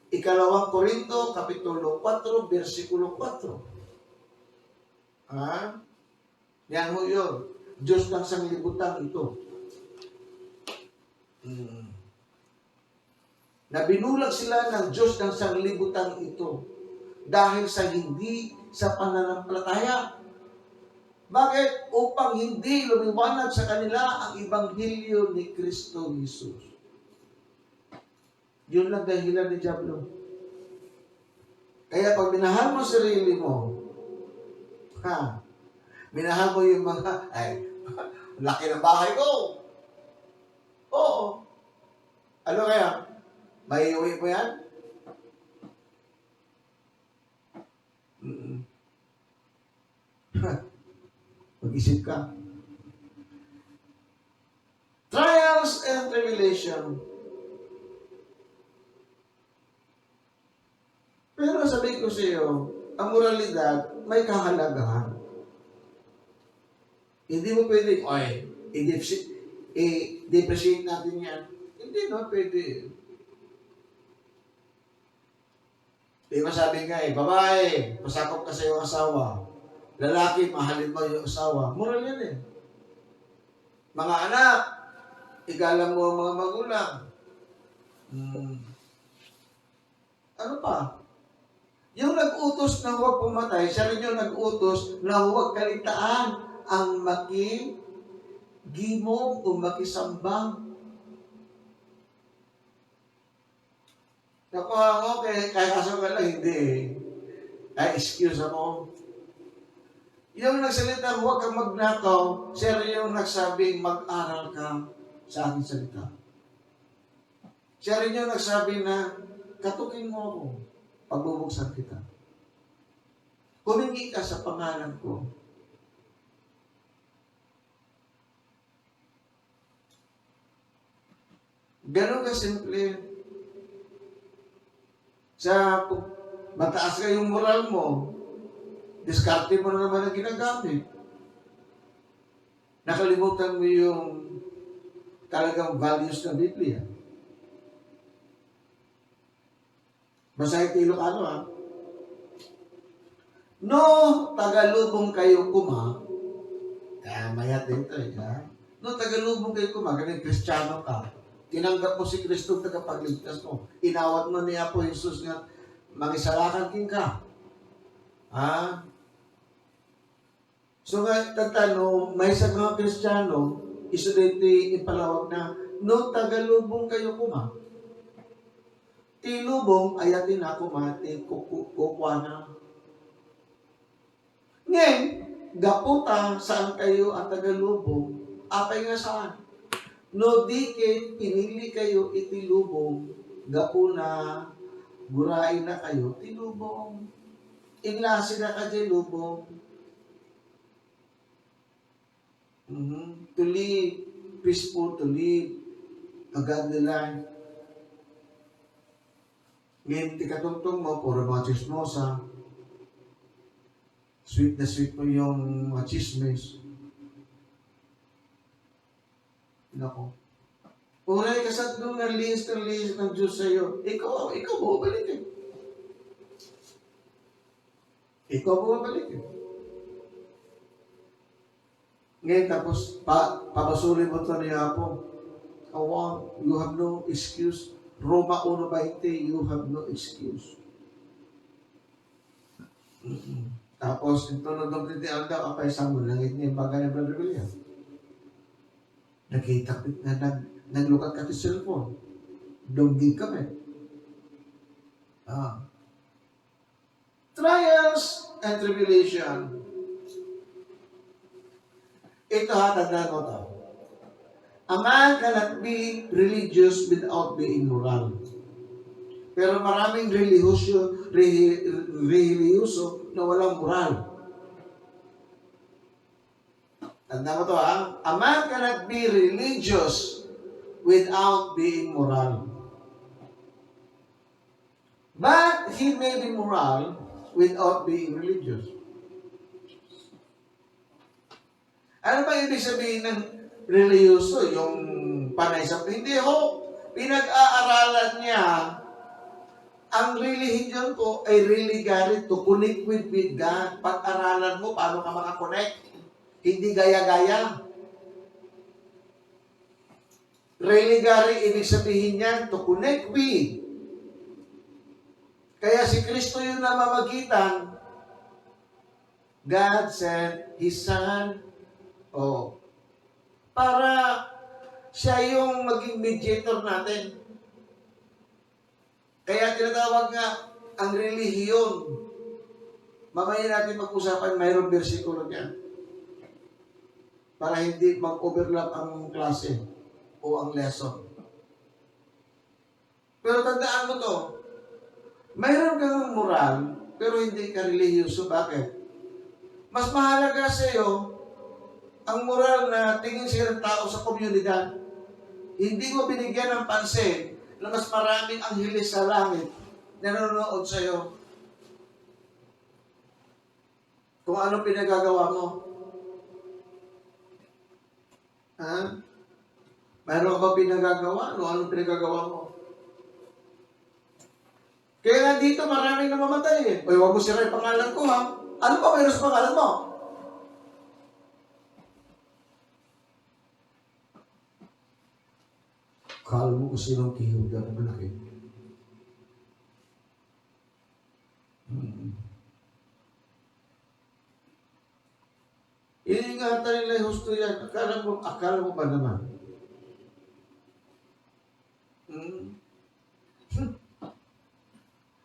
Ikalawang Korinto, Kapitulo 4, versikulo 4. Ha? Yan ho yun. Diyos ng sanglibutan ito. Na binulag sila ng Diyos ng sanglibutan ito dahil sa hindi sa pananampalataya. Bakit? Upang hindi lumiwanag sa kanila ang Ebanghelyo ni Kristo Jesus. Yun lang dahilan ni Diablo. Kaya pag minahal mo sarili mo, minahal mo yung mga, laki ng bahay ko. Oo. Ano kaya? May iuwi mo yan? Mag-isip ka. Trials and tribulation. Pero sabi ko sa iyo, ang moralidad may kahalagahan. Hindi mo pwede, i-depreciate natin yan. Hindi no, pwede. Di ba sabi nga babae, pasakop ka sa iyong asawa. Lalaki, mahalin mo yung asawa. Moral yan eh. Mga anak, igalang mo ang mga magulang. Ano pa? Yung nag-utos na huwag pumatay, siya rin yung nag-utos na huwag kaligtaan ang makigimong o makisambang. Nakuha ko, kaya kaso ka lang, hindi. Ay, excuse ako. Yung nagsalita, huwag kang magnakaw, siya rin yung nagsabing mag-aral ka sa aking salita. Siya rin yung nagsabi na, katukin mo ako, pagbubuksan kita. Humingi ka sa pangalan ko. Ganun ka simple. Sa mataas ka yung moral mo, diskarte mo na naman ang ginagamit. Nakalimutan mo yung talagang values ng Biblia. Basahin tayo Ilocano ha. No, tagalubong kayo kuma. Mayat din ito ha. No, tagalubong kayo kuma. Ganun, Kristiyano ka. Tinanggap mo si Kristo tagapagligtas mo. Inawat mo niya po Jesus nga, mangisalakan king ka. So nga, tatano, may sa mga Kristiyano, isuliti ipalawag na, no, tagalubong kayo kuma. Tilubong, ayatin ako mati, kukwa na. Ngayon, gaputa, saan kayo ang tagalubong? Apay nga saan? No, dikin, pinili kayo itilubong, gapuna, burain na kayo, tilubong. Inlasi na ka dyan, lubong. To live, peaceful to live, a godly life. Ngayon, tikatungtong mo, puro mga chismosa. Sweet na sweet mo yung mga chismes. Nako. Uray ka sa nung na-list ng Diyos sa'yo. Ikaw mo, balik eh. Ikaw bumabalik eh. Ngayon tapos, pabasulin mo ito ni Apo. You have no excuse. Roma 1:20, you have no excuse. Tapos, ito na doon din ang daw, apay sa mo, langit niya yung bagay ng Brother William. Nakita na naglukat ka sa cellphone. Donggig kami. Trials and tribulation. Ito ha, tandaan mo ito. A man cannot be religious without being moral. Pero maraming relihiyoso na walang moral. Tandaan mo ito ha. A man cannot be religious without being moral. But he may be moral without being religious. Ano ba ibig sabihin ng reliyoso? Yung panay sa... Hindi ho. Pinag-aaralan niya, ang religion ko ay religare to connect with God. Pag-aralan mo, paano ka makakonect? Hindi gaya-gaya. Religare, ibig sabihin niyan, to connect with. Kaya si Kristo yung namamagitan. God sent His Son. Para siya yung maging mediator natin. Kaya tinatawag nga ang relihiyon. Mamaya natin mag-usapan, mayroong versikulo niyan. Para hindi mag-overlap ang klase o ang lesson. Pero tandaan mo to, mayroon kang moral, pero hindi ka relihiyoso. Bakit? Mas mahalaga sa iyo ang moral na tingin siya ng tao sa komunidad. Hindi mo binigyan ng pansin na mas maraming angheles sa langit na nanonood sa iyo. Kung ano pinagagawa mo. Mayroon ka ba pinagagawa? Ano pinagagawa mo? Kaya nga dito maraming namamatay eh. Uy, huwag mo sira yung pangalan ko ha. Ano pa mayroon sa pangalan mo? Kala mo kung sinong kihod na malaki. Iingatan nila yung husto yan. Akala mo ba naman?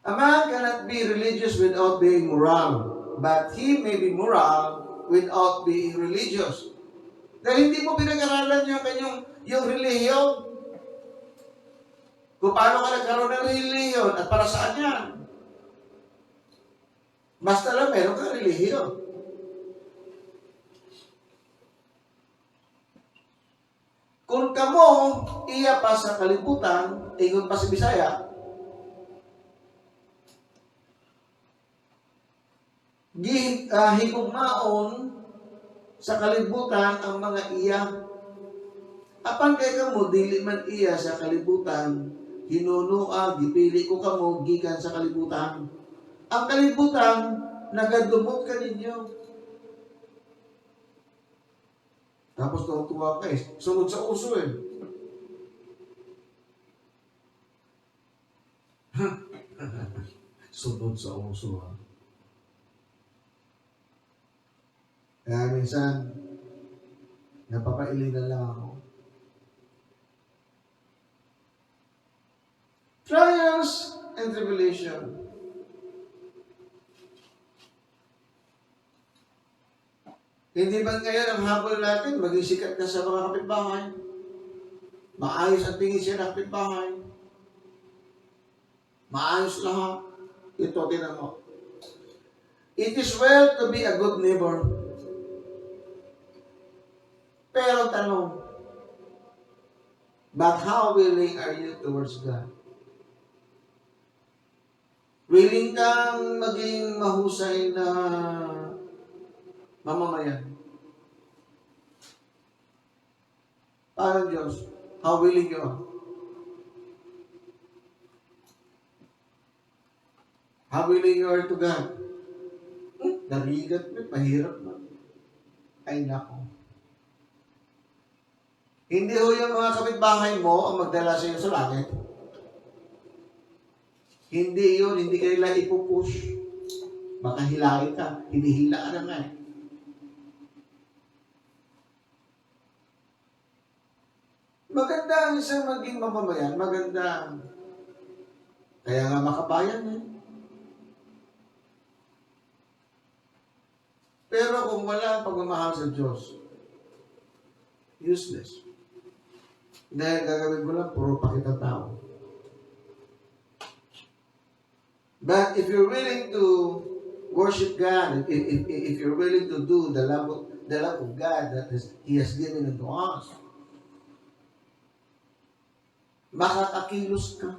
A man cannot be religious without being moral, but he may be moral without being religious. Dahil hindi mo pinag-aralan yung relihiyon. Kung paano ka nagkaroon ng relihiyon at para saan yan. Basta lang meron kang relihiyon. Kung kamo iya pa sa kalibutan, ingon pa si Bisaya, higugmaon sa kalibutan ang mga iya. Apan kay kamo dili man iya sa kalibutan, hinunua gipili ko kamo gikan sa kalibutan. Ang kalibutan nagadumot ka ninyo. Tapos tuwa ka eh. Sunod sa uso eh. Sunod sa uso ha. Kaya minsan, napapailing na lang ako. Trials and tribulation. Hindi ba ngayon ang habol natin, maging sikat ka sa mga kapitbahay? Maayos ang tingin siya ng kapitbahay. Maayos lahat. Ito, tinan mo. It is well to be a good neighbor. Pero tanong, but how willing are you towards God? Willing kang maging mahusay na mamamayan. Parang Diyos, how willing you are? How willing you are to God? Narigat mo, mahirap mo. Ay nako. Hindi ho yung mga kapitbahay mo ang magdala sa iyo sa langit. Hindi yun, hindi ka nila ipupush. Baka hilahin ka, hinihila ka na nga eh. Maganda ang isang maging mamamayan, maganda. Kaya nga makabayan eh. Pero kung wala ang pagmamahal sa Diyos, useless. Dahil gagawin ko lang, puro pakita tao. But if you're willing to worship God, if you're willing to do the love of God that He has given unto us, makakakilos ka.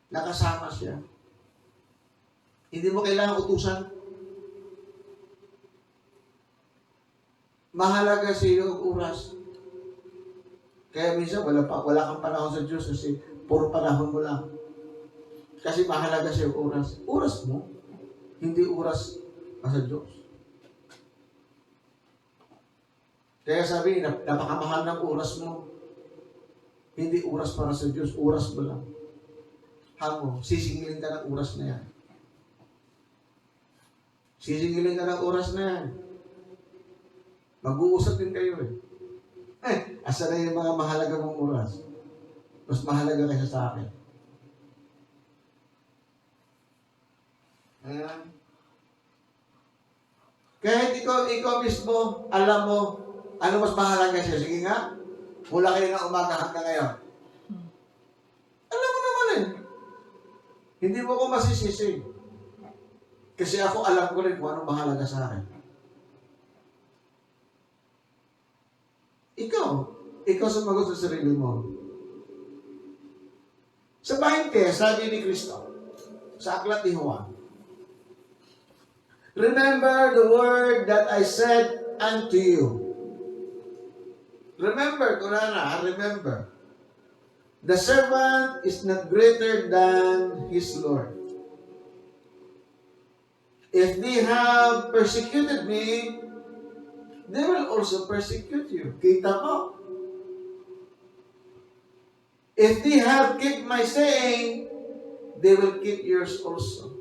Nakasama siya. Hindi mo kailangan utusan. Mahalaga sa iyo ang oras. Kaya minsan wala kang panahon sa Diyos kasi puro panahon mo lang. Kasi mahalaga sa iyo ang oras. Oras mo, hindi oras sa Diyos. Kaya sabi, napakamahal ng oras mo. Hindi oras para sa Diyos, oras mo lang. Hango, sisingilin ka ng oras na yan. Sisingilin ka ng oras na yan. Mag-uusap din kayo eh. Asa na yung mga mahalaga mong oras? Mas mahalaga kaysa sa akin. Ayan. Kahit ikaw mismo, alam mo, ano mas mahalaga siya. Sige nga, mula kayo ng umaga hanggang ngayon. Alam mo naman eh. Hindi mo ko masisisi. Kasi ako alam ko rin kung ano mahalaga sa akin. Ikaw sumagot sa sarili mo. Sa 20, sabi ni Kristo, sa aklat ni Juan, remember the word that I said unto you. Remember, Kurana, remember. The servant is not greater than his Lord. If they have persecuted me, they will also persecute you. Kita mo? If they have kept my saying, they will keep yours also.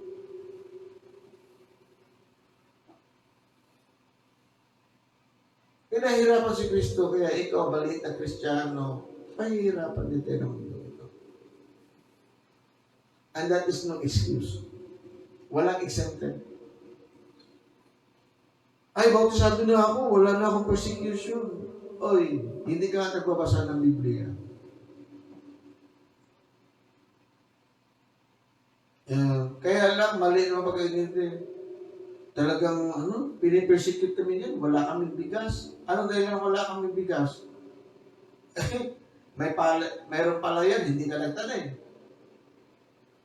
Pinahirapan si Kristo, kaya ikaw, maliit na Kristiyano, pahihirapan din tayo ng mundo ito. And that is no excuse. Walang exempted. Ay, bautisado na ako, wala na akong persecution. Oy, hindi ka nagbabasa ng Biblia. Kaya lang, mali naman pagkainindi. Talagang, pinipersecute kami yan. Wala kaming bigas. Anong dahil lang wala kaming bigas? Mayroon palayan, hindi ka nagtanim.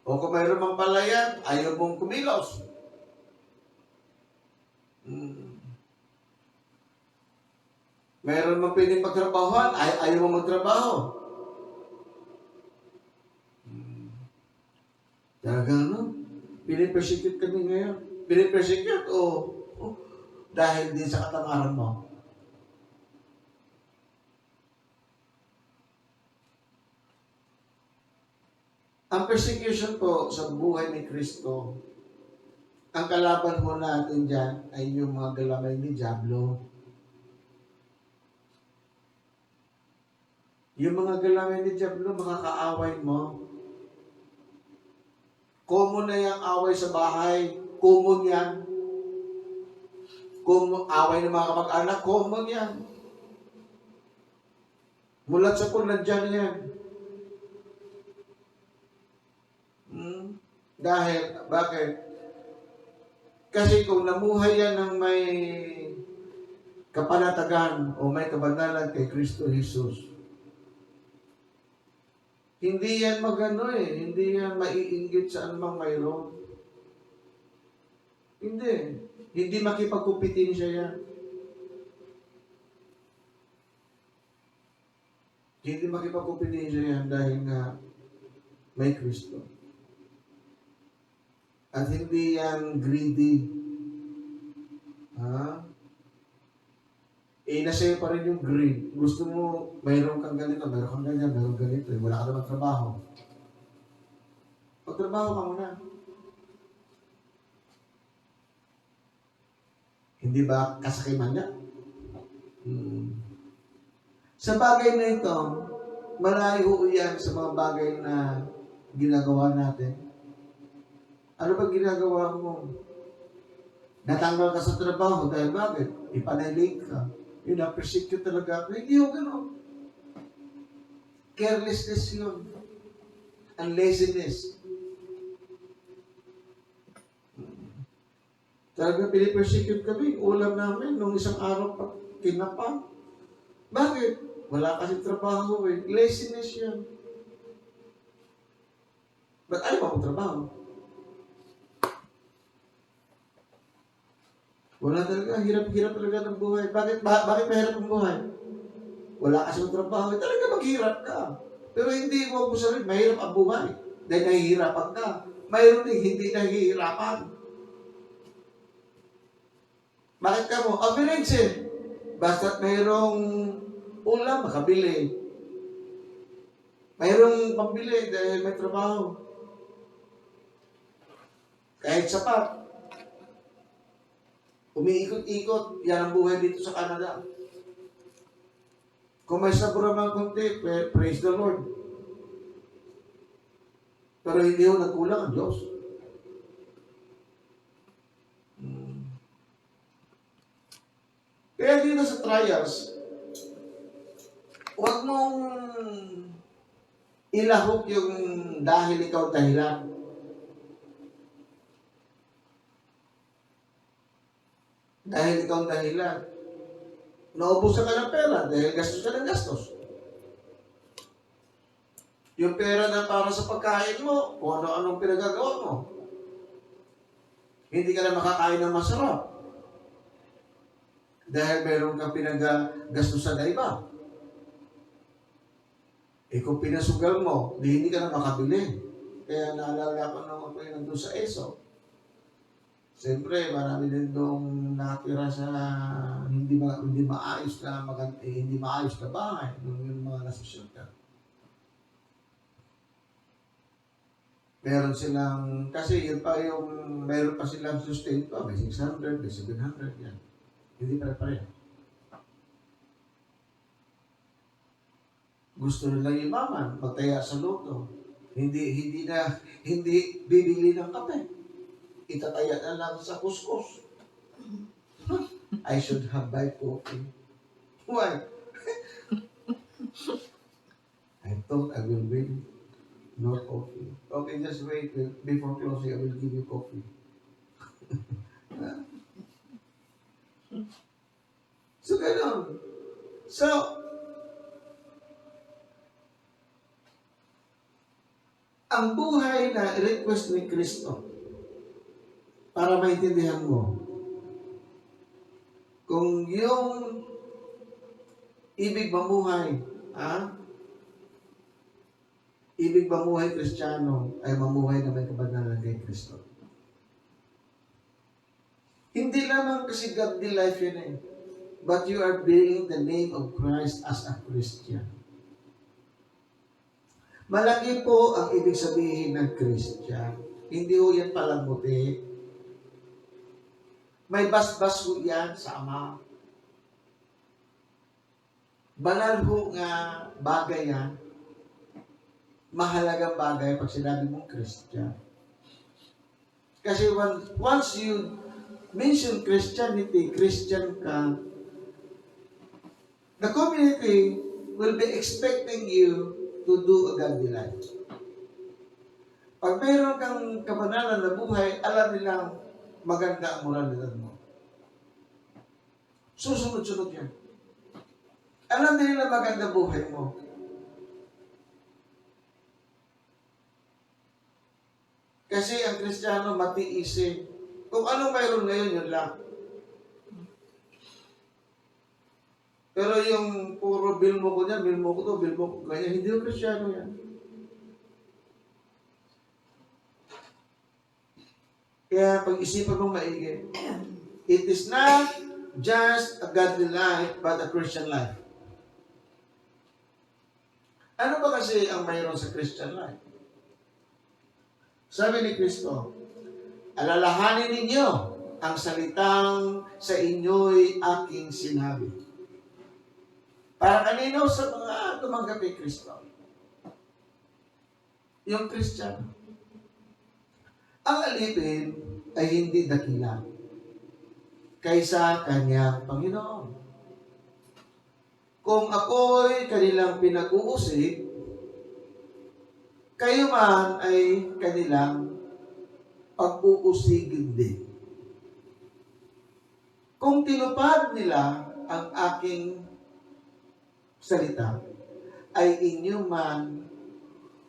O kung mayroon mang palayan, ayaw mong kumilos. Mayroon mang piling pagtrabahoan, ayaw mong magtrabaho. Talagang, pinipersecute kami ngayon. Pinipersecute o dahil din sa katamaran mo. Ang persecution po sa buhay ni Kristo, ang kalaban mo natin dyan ay yung mga galamay ni Diablo. Yung mga galamay ni Diablo, makakaaway mo. Common na yung away sa bahay. Common yan. Away ng mga kamag-anak, common yan. Mulat sa punad dyan yan. Dahil, bakit? Kasi kung namuhay yan ng may kapanatagan o may kabanalan kay Kristo Jesus, hindi yan hindi yan maiinggit sa anumang mayroon. Hindi makipagkumpetensya yan. Hindi makipagkumpetensya yan dahil nga may Kristo. At hindi yan greedy. Ha? Nasa'yo pa rin yung greed. Gusto mo, mayroon kang ganito, mayroon kang ganyan, mayroon ganito. Wala ka naman trabaho. Magtrabaho ka muna. Hindi ba kasakiman niya? Sa bagay na ito, malayo yan sa mga bagay na ginagawa natin. Ano ba ginagawa mo? Natanggal ka sa trabaho dahil bakit? Ipanay-late ka. Yun, na-persecute talaga ako. Hindi yung gano'n. Carelessness yun. And laziness. Talagang pinipersecute kami. Ulam namin nung isang araw pa kinapa. Bakit? Wala kasi trabaho eh. Laziness yan. Ba't ayaw mo trabaho? Wala talaga. Hirap-hirap talaga ng buhay. Bakit mahirap ang buhay? Wala kasi trabaho. Talaga maghirap ka. Pero hindi mo sabihin, mahirap ang buhay. Dahil nahihirapan ka. Mayroon din hindi nahihirapan. Bakit ka mo? Average eh. Basta't mayroong ulam, makabili. Mayroong pambili dahil may trabaho. Kahit sapat. Umiikot-ikot. Yan ang buhay dito sa Canada. Kung may sabura mga konti, praise the Lord. Pero hindi ho nagkulang ang Diyos. Kaya dito sa trials, huwag mong ilahok yung dahil ikaw dahilan. Dahil ikaw dahilan. Naubusan ka ng pera dahil gastos ka ng gastos. Yung pera na para sa pagkain mo, kung ano-anong pinagagawa mo. Hindi ka na makakain ng masarap. Dahil meron kang pinag-gastusan na iba. Kung pinasugal mo, hindi ka na makabili. Kaya naalala ko nung ako yung nandun sa ESO. Siyempre, marami din doong nakatira sa hindi maayos na bahay nung yung mga nasosyal ka. Meron silang, kasi yun pa yung, meron pa silang sustain pa, may 600, may 700, yan. Hindi pare-pareho. Gusto nila yumaman, magtaya sa loto. Hindi bibili ng kape. Itataya na lang sa kuskus. I should have buy coffee. Why? I thought I will win no coffee. Okay, just wait. Before closing, I will give you coffee. So, gano'n. So, ang buhay na request ni Kristo, para maintindihan mo, kung yung ibig mamuhay, ibig mamuhay Kristiyano ay mamuhay na may kabanalan kay Kristo. Hindi lamang kasi godly life yun eh. But you are bearing the name of Christ as a Christian. Malaki po ang ibig sabihin ng Christian. Hindi ho yan palambuti. May basbas ho yan sa Ama. Banal ho nga bagay yan. Mahalagang bagay pag sinabi mong Christian. Kasi once you mention Christianity, Christian ka, the community will be expecting you to do a godly life. Pag mayroon kang kabanalan na buhay, alam nilang maganda ang moralidad mo. Susunod-sunod yan. Alam nila maganda buhay mo. Kasi ang Kristiyano matiisin. Kung anong mayroon ngayon, yun lang. Pero yung puro bill mo ko niyan, bill mo ko to, bill mo ko ganyan, hindi yung Kristiyano yan. Kaya pag-isipan mong maigi, it is not just a godly life, but a Christian life. Ano ba kasi ang mayroon sa Christian life? Sabi ni Kristo, alalahanin ninyo ang salitang sa inyo'y aking sinabi. Para kanino? Sa mga tumanggap kay Kristo. Yung Christian. Ang alipin ay hindi dakila kaysa kanyang Panginoon. Kung ako'y kanilang pinag-uusig, kayo man ay kanilang pag-uusigin din. Kung tinupad nila ang aking salita, ay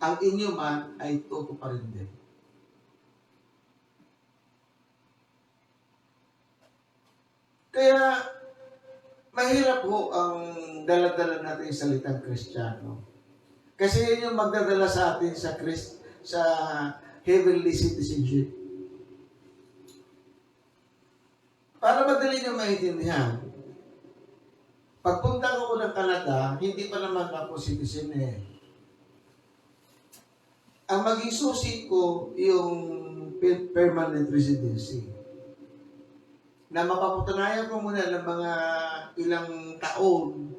ang inyo man ay tutuparin din. Kaya, mahirap po ang dala-dala natin sa salitang Kristiyano. Kasi yun yung magdadala sa atin sa heavenly citizenship. Para madali nyo maintindihan, pagpunta ko ng Canada, hindi pa naman ako citizen eh. Ang maging susi ko yung permanent residency. Na mapapatunayan ko muna ng mga ilang taon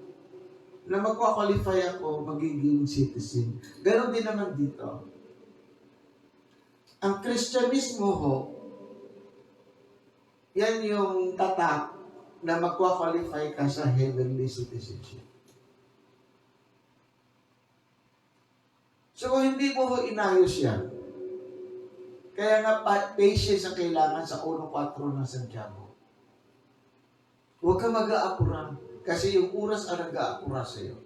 na magpa-qualify ako magiging citizen. Ganon din naman dito. Ang Kristyanismo ho, yan yung tatak na magpa-qualify ka sa heavenly citizenship. So kung hindi mo ho inayos yan, kaya nga patience ang kailangan sa 1.4 ng Santiago. Huwag ka mag-aapura kasi yung oras ang nag-aapura sa iyo.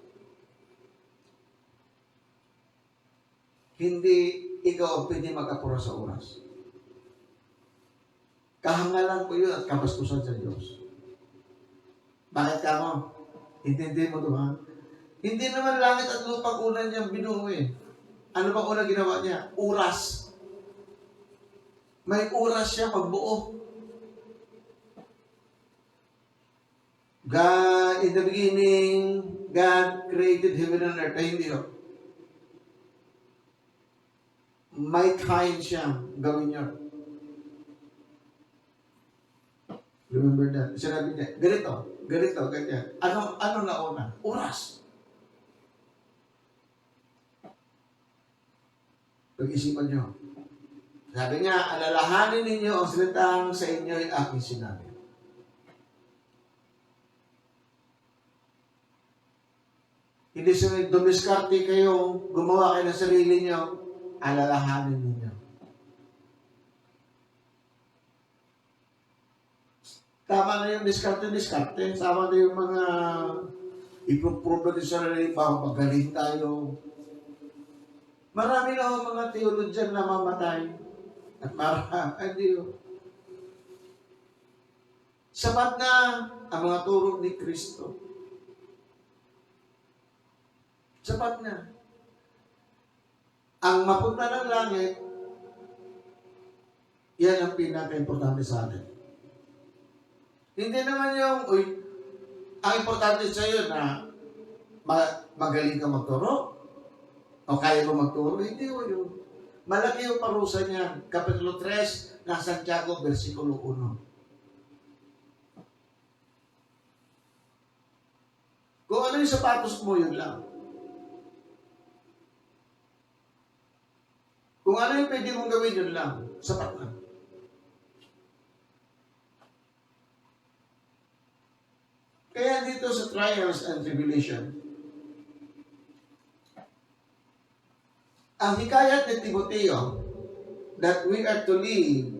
Hindi ikaw ang pwede mag-apura sa oras. Kahangalan po yun at kabastusan sa Diyos. Bakit ka mo? Intindi mo ito ha? Hindi naman langit at lupa unan niyang binuo eh. Ano bang una ginawa niya? Oras. May oras siya pagbuo. God, in the beginning, God created heaven and earth. Ay, hindi yun. May time siya gawin yun. Remember that? Sinabi niya, ganito, ganyan. Ano na una? Oras. Pag-isipan niyo. Sabi niya, alalahanin ninyo ang salitang sa inyo ay aking sinabi. Hindi dumiskarte kayo, gumawa kayo ng sarili niyo, alalahanin ninyo. Tama na yung diskarte. Tama na yung mga ipoprove natin sa sarili, magaling tayo. Marami na ako mga theologian na mamatay. At hindi yun. Sapat na ang mga turo ni Kristo. Sapat na. Ang mapunta ng langit, yan ang pinaka-importante sa atin. Hindi naman yung, ang importante sa iyo na magaling ka magturo o kaya mo magturo, hindi yun. Malaki yung parusa niyan. Kapitulo 3 ng Santiago, versikulo 1. Kung ano yung sapatos mo, yun lang. Kung ano yung pwede mong gawin, yun lang. Sapat na. Kaya dito sa trials and tribulation, ang hikayat ni Timoteo that we are to live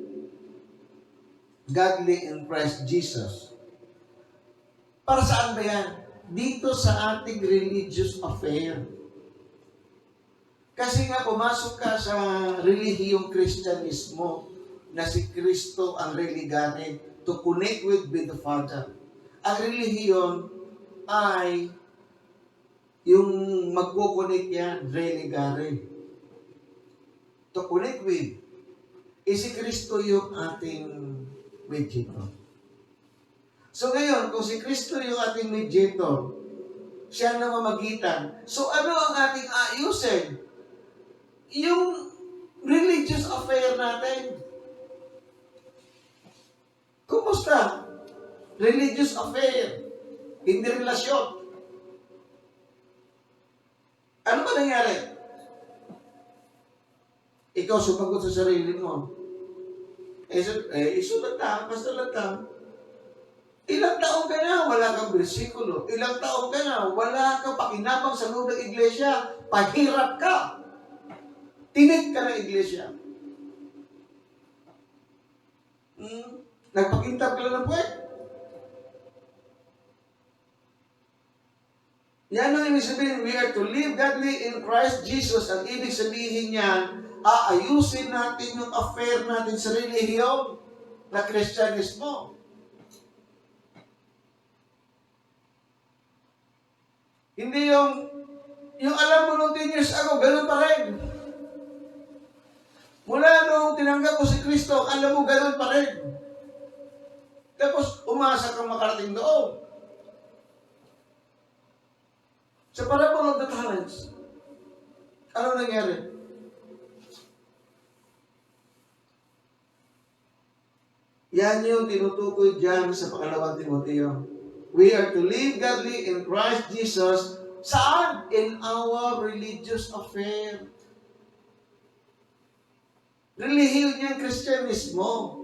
godly in Christ Jesus. Para saan ba yan? Dito sa ating religious affair. Kasi nga pumasok ka sa relihiyong Kristyanismo na si Kristo ang religare to connect with the Father. Ang relihiyon ay yung magkukunik yan, religare. To connect with. Si Kristo yung ating mediator. So ngayon, kung si Kristo yung ating mediator, siya ang namamagitan. So ano ang ating ayusin? Yung religious affair natin. Kumusta? Religious affair. Hindi relasyon. Ano ba nangyari? Ikaw sumagot sa sarili mo. Isulat lang, basta lang. Ilang taon ka na, wala kang bersikulo. Ilang taon ka na, wala kang pakinabang sa loob ng iglesia. Pahirap ka. Tinig ka ng iglesia. Nagpakintab ka lang ng puwet. Yan ang ibig sabihin, we are to live godly in Christ Jesus. Ang ibig sabihin niyan, aayusin natin yung affair natin sa relihiyon na Kristyanismo. Hindi yung alam mo nung 10 years ago, ganun pa rin. Mula nung tinanggap mo si Kristo, alam mo ganun pa rin. Tapos umasa kang makarating doon. Sa parable of the talents, ano nangyari? Yan yung tinutukoy dyan sa pangalawang Timoteo. We are to live godly in Christ Jesus. Saan? In our religious affair. Relihiyon niya ang Kristyanismo.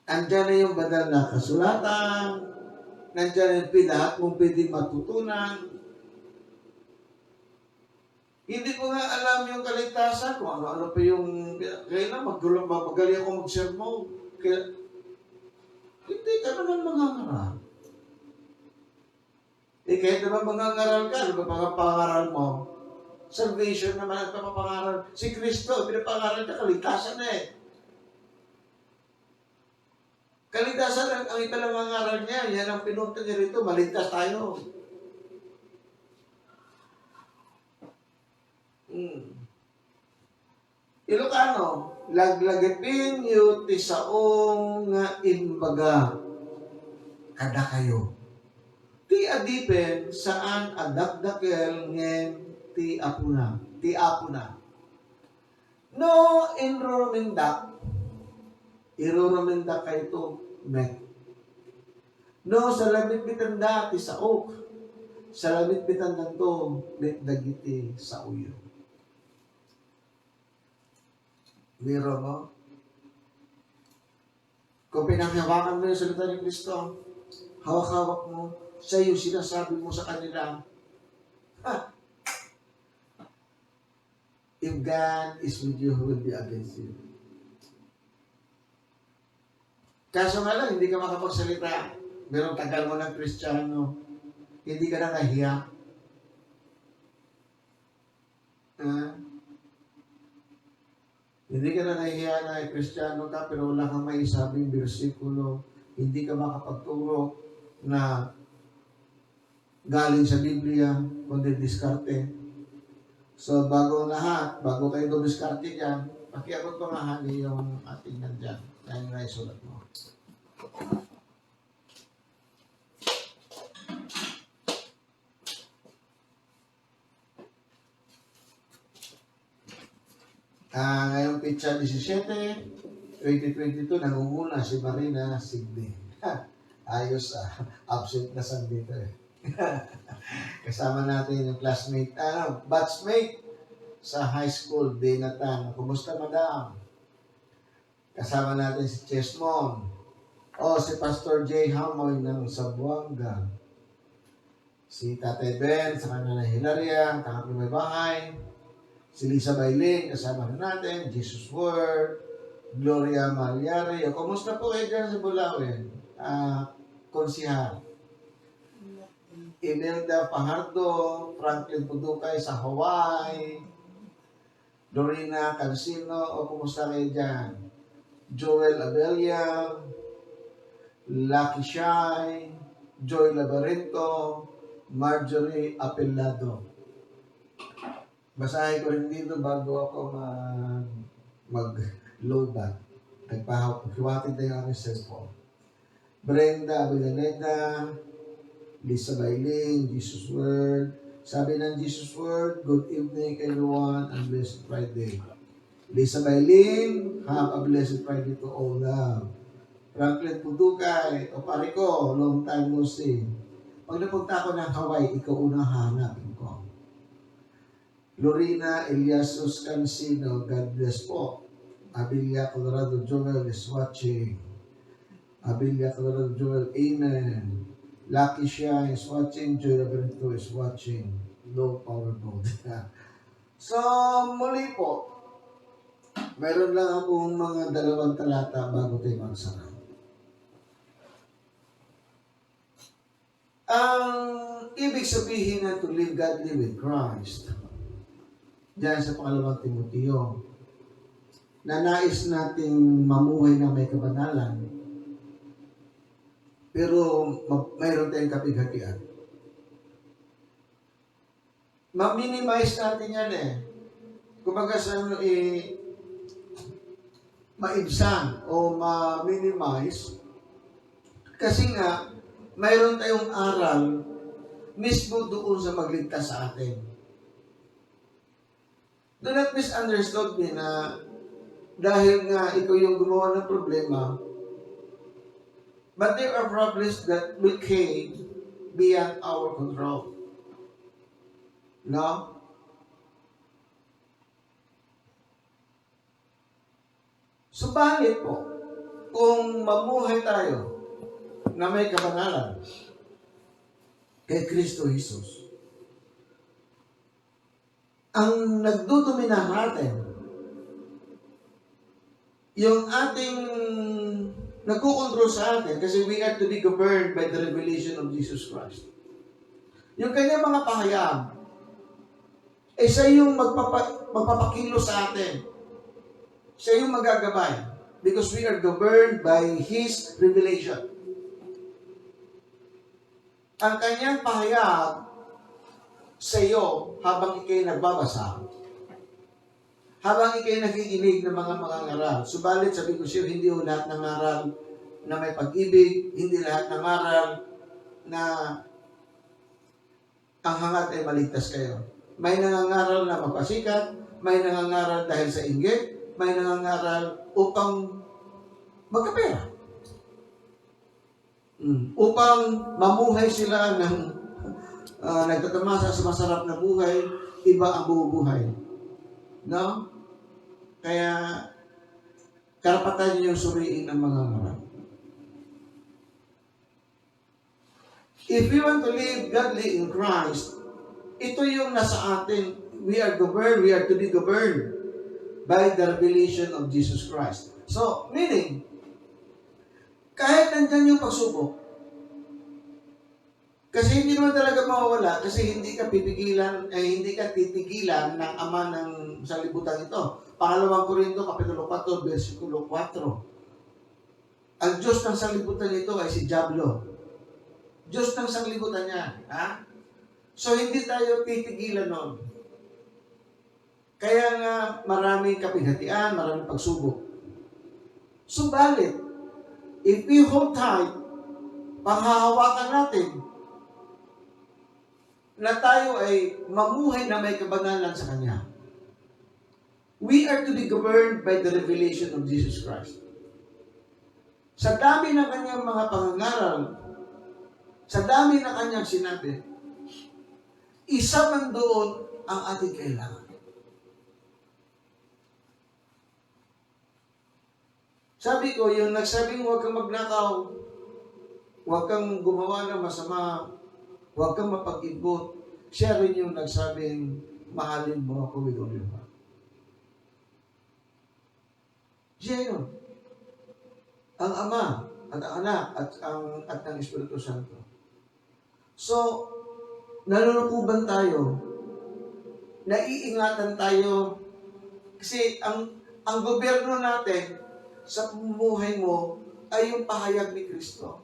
Andyan na yung banal na kasulatan. Nandiyan yung lahat mong pwedeng matutunan. Hindi ko nga alam yung kaligtasan kung ano-ano pa yung... Kaya na magaling ako mag-sermon. Kaya, hindi ka naman mangangaral. Kahit naman mangangaral ka, ano ba pangaral mo? Salvation naman ang papangaral. Si Kristo, pinapangaral ka, kaligtasan na eh. Kaligtasan, ang iba lang mangaral niya, yan ang pinunta niya rito, maligtas tayo. Ilocano, laglagipin yu ti saong nga imbaga kada kayo. Ti adipen saan adakdakel ngen ti apuna. Ti apuna. No enrollmendak. Iroraminda kayo to met. No sa lamit-bitan da ti saok. Sa lamit-bitan to met dagiti sa uyo. Biro mo? Kung pinanghawakan mo yung salita ni Kristo, hawak-hawak mo, sa iyo sinasabi mo sa kanila, if God is with you, who will be against you? Kaso nga lang, hindi ka makapagsalita. Merong tagal mo ng Kristiyano, hindi ka na nahiya. Hindi ka na nahiya na Kristiyano ka, pero wala kang may sabing bersikulo. Hindi ka makapagturo na galing sa Biblia, kundi diskarte. So, bago lahat, bago kayo dumiskarte dyan, pakiabot ko nga hali yung ating nandyan. Dahil nga isulat mo. Ngayong pitsa 17, 2022, nangunguna si Marina Sigdi. Ayos absent na san dito eh. Kasama natin yung classmate, batchmate sa high school, Dinatan. Kumusta, madam? Kasama natin si Chesmon. Si Pastor J. Hamoy ng Sabuanga. Si Tatay Ben, sa kanila na Hilaria, kakapin may bahay. Si Lisa Bailin, kasama na natin. Jesus Word. Gloria Maliari. Kumusta po kayo dyan sa Bulawin? Konsihal. Imelda Pajardo, Franklin Pudukay sa Hawaii. Dorina Cansino, kumusta kayo dyan? Joel Abelia, Lucky Shai, Joy Labarento, Marjorie Apelado. Basahin ko rin dito bago ako mag-lobat. Nagpahiwatig na yung aking cellphone. Brenda Avellaneda, Lisa Bailing, Jesus Word. Sabi ng Jesus Word, good evening everyone and blessed Friday. Lisa Bailing, have a blessed Friday to all now. Franklin Pudukay, o pare ko, long time no see. Pag napunta ako ng Hawaii, ikaw unang hanapin ko. Lorena Eliasus Cansino, God bless po. Abilia Colorado Joel is watching. Abilia Colorado Joel, amen. Lucky Shia is watching. Joy Labyrinto is watching. Low power mode. So, muli po, mayroon lang akong mga 2 talata bago tayo magsara. Ang ibig sabihin na to live godly with Christ, diyan sa 2 Timoteo, na nais nating mamuhay na may kabanalan, pero mayroon tayong kapighatian. Ma-minimize natin yan eh. Kumbaga sa maibsan o ma-minimize kasi nga mayroon tayong aral mismo doon sa magligtas sa atin. Do not misunderstood me na dahil nga ikaw yung gumawa ng problema, but there are problems that will came beyond our control. No? Subalit po, kung mamuhay tayo na may kabanalan kay Kristo Jesus, ang nagdudumina natin, yung ating nagkukontrol sa atin, kasi we are to be governed by the revelation of Jesus Christ. Yung kanyang mga pahayag, siya yung magpapakilo sa atin. Siya yung magagabay. Because we are governed by His revelation. Ang kanyang pahayag sa iyo habang ikay nagbabasa, habang ikay nakikinig ng mga ngaral. Subalit, sabi ko siya, hindi ho lahat ng ngaral na may pag-ibig, hindi lahat ng ngaral na ang hangat ay maligtas kayo. May nangangaral na magpasikat, may nangangaral dahil sa inggit, may nangangaral upang magkapera. Upang mamuhay sila ng nagtatamasa sa masarap na buhay, iba ang buhay. No? Kaya karapatan niyo yung suriin ang mga ngaral. If we want to live godly in Christ, ito yung nasa atin. We are governed, we are to be governed by the revelation of Jesus Christ. So, meaning, kahit nandyan yung pagsubok, kasi hindi naman talaga mawawala, kasi hindi ka hindi ka titigilan ng ama ng sanlibutan ito. Pangalawang Korinto, Kapitulo 4, versikulo 4. Ang Diyos ng sanlibutan ito ay si Diablo. Diyos ng sanlibutan niya. Ha? So, hindi tayo titigilan nun. Kaya nga, maraming kapighatian, maraming pagsubok. Subalit, if we hold tight, panghahawakan natin, na tayo ay mamuhay na may kabanalan sa Kanya. We are to be governed by the revelation of Jesus Christ. Sa dami ng Kanyang mga pangangaral, sa dami ng Kanyang sinabi, isa man doon ang ating kailangan. Sabi ko, yung nagsabing huwag kang magnakaw, huwag kang gumawa ng masama, huwag kang mapag-ibot, siya rin yung nagsabing, mahalin mo ako with all your heart. Siya yun. Ang Ama, at ang Anak, at ang Espiritu Santo. So, nalulukuban tayo, naiingatan tayo, kasi ang gobyerno natin sa pamumuhay mo ay yung pahayag ni Kristo.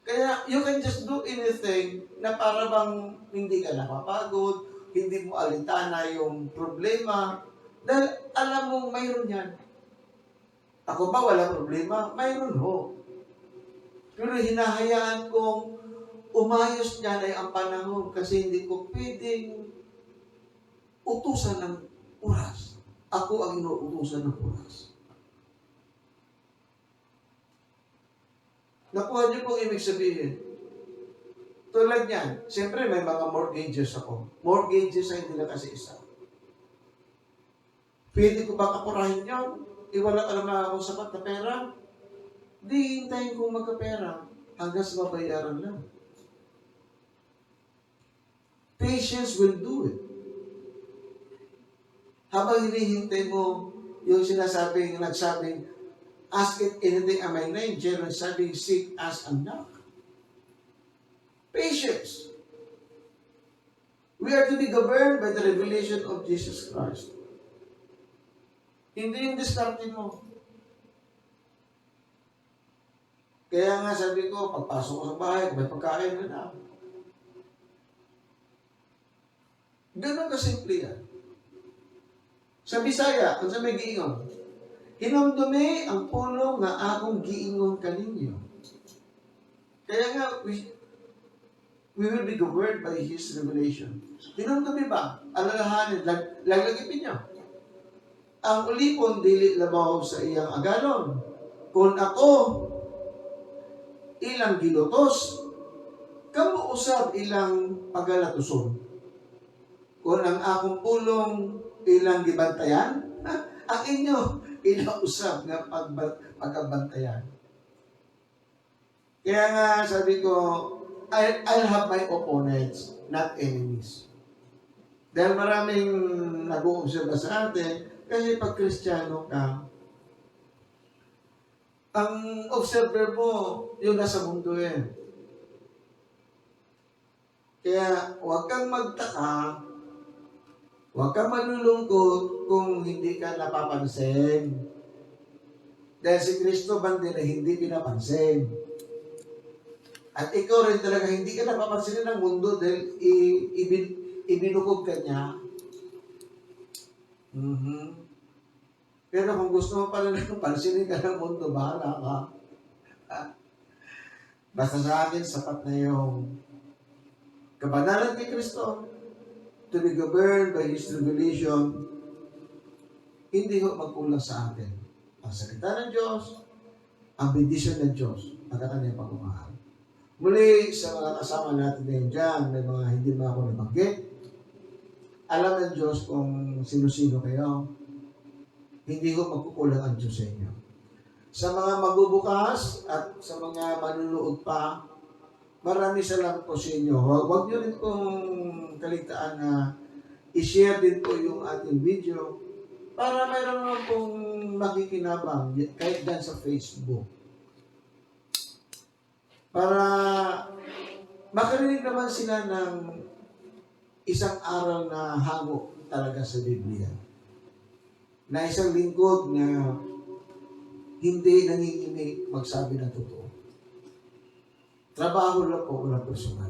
Kaya you can just do anything na para bang hindi ka napapagod hindi mo alintana yung problema, dahil alam mong mayroon yan. Ako ba wala problema? Mayroon ho. Pero hinahayaan kong umayos niyan ay ang panahon kasi hindi ko pwedeng utusan ng oras. Ako ang inuutusan ng oras. Nakuha niyo pong ibig sabihin. Tulad niyan, siyempre may mga mortgages ako. Mortgages ay hindi na kasi isa. Pwede ko ba kapurahin yun? Iwala ka naman akong sapat na pera? Di hintayin kong magkapera hanggang sa mabayaran lang. Patience will do it. Habang hinihintay mo yung nagsabing, ask it anything in my name, Jeremy sabi, seek, ask, and knock. Patience. We are to be governed by the revelation of Jesus Christ. Hindi yung diskarte mo. Kaya nga sabi ko, pagpasok ko sa bahay, may pagkain na na. Ganun kasimple yan. Sa Bisaya, kung sa may giingon, hinumdumi ang pulong na akong giingon kaninyo. Kaya nga, we will be governed by His revelation. Hinumdumi ba? Alalahanin, laglagipin niyo. Ang ulipon, dili labaw sa iyang agalon. Kung ako, ilang gilutos, kamo usab ilang pagalatuson. Kung ang akong pulong ilang gibantayan, ang inyo ilang usab nga pagkabantayan. Kaya nga sabi ko, I'll have my opponents, not enemies. Dahil maraming nag-uobserba sa atin, kasi pag Kristiyano ka, ang observer mo, yung nasa mundo eh. Kaya huwag kang magtaka, huwag kang malulungkot kung hindi ka napapansin. Dahil si Kristo bandi na hindi pinapansin. At ikaw rin talaga hindi ka napapansin ng mundo dahil ibinukog ka niya. Pero kung gusto mo pala nang pansinin ka ng mundo, bahala ka. Basta sa akin, sapat na yung kabanalan kay Kristo to be governed by His revelation. Hindi ko magkulang sa atin. Ang salita ng Diyos, ang bendisyon ng Diyos, at ang kanyang pagmamahal. Muli, sa mga kasama natin ngayon dyan, may mga hindi mga ako nabanggit. Alam ng Diyos kung sino-sino kayo. Hindi ko magkukulang ang Diyos sa inyo. Sa mga magbubukas at sa mga manunood pa, marami salamat po sa inyo. Huwag nyo rin pong kaligtaan na i-share din po yung ating video para mayroon naman pong makikinabang kahit dyan sa Facebook. Para makarinig naman sila ng isang aral na hango talaga sa Biblia. Na isang lingkod na hindi nanginginig magsabi ng totoo. Trabaho lang po, walang personal.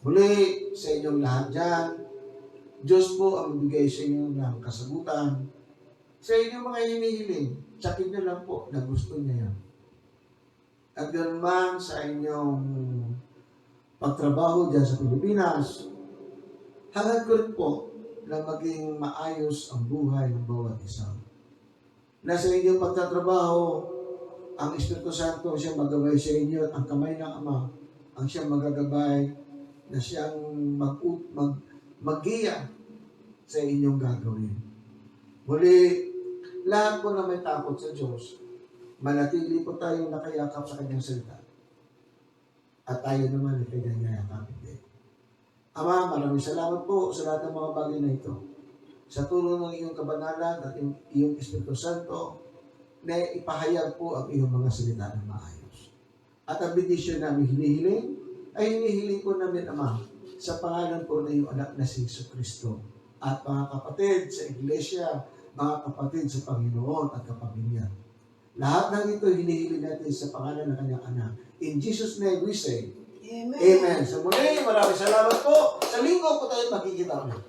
Muli, sa inyong lahat dyan, Diyos po ang bigay sa inyo ng kasagutan. Sa inyong mga hinihiling, tsakin nyo lang po na gusto niya yan. At ganoon man sa inyong pagtrabaho dyan sa Pilipinas, hangad ko rin po na maging maayos ang buhay ng bawat isa. Nasa inyong pagtatrabaho, ang Espiritu Santo siyang magabay sa inyo at ang kamay ng Ama ang siyang magagabay na siyang mag-giya sa inyong gagawin. Muli, lahat po na may takot sa Diyos, manatili po tayong nakayakap sa Kanyang salita. At tayo naman ay Kanyang yayakapin din. Ama, maraming salamat po sa lahat ng mga bagay na ito. Sa tulong ng iyong kabanalan at iyong Espiritu Santo, na ipahayag po ang iyong mga salita na maayos. At ang bendisyon namin hinihiling, ay hinihiling po namin, Ama, sa pangalan po ng iyong anak na si Jesucristo. At mga kapatid sa Iglesia, mga kapatid sa Panginoon at kapamilya. Lahat ng ito hinihiling natin sa pangalan ng kanyang anak. In Jesus' name we say, Amen. So muli, maraming salamat po. Sa linggo po tayo makikita ulit.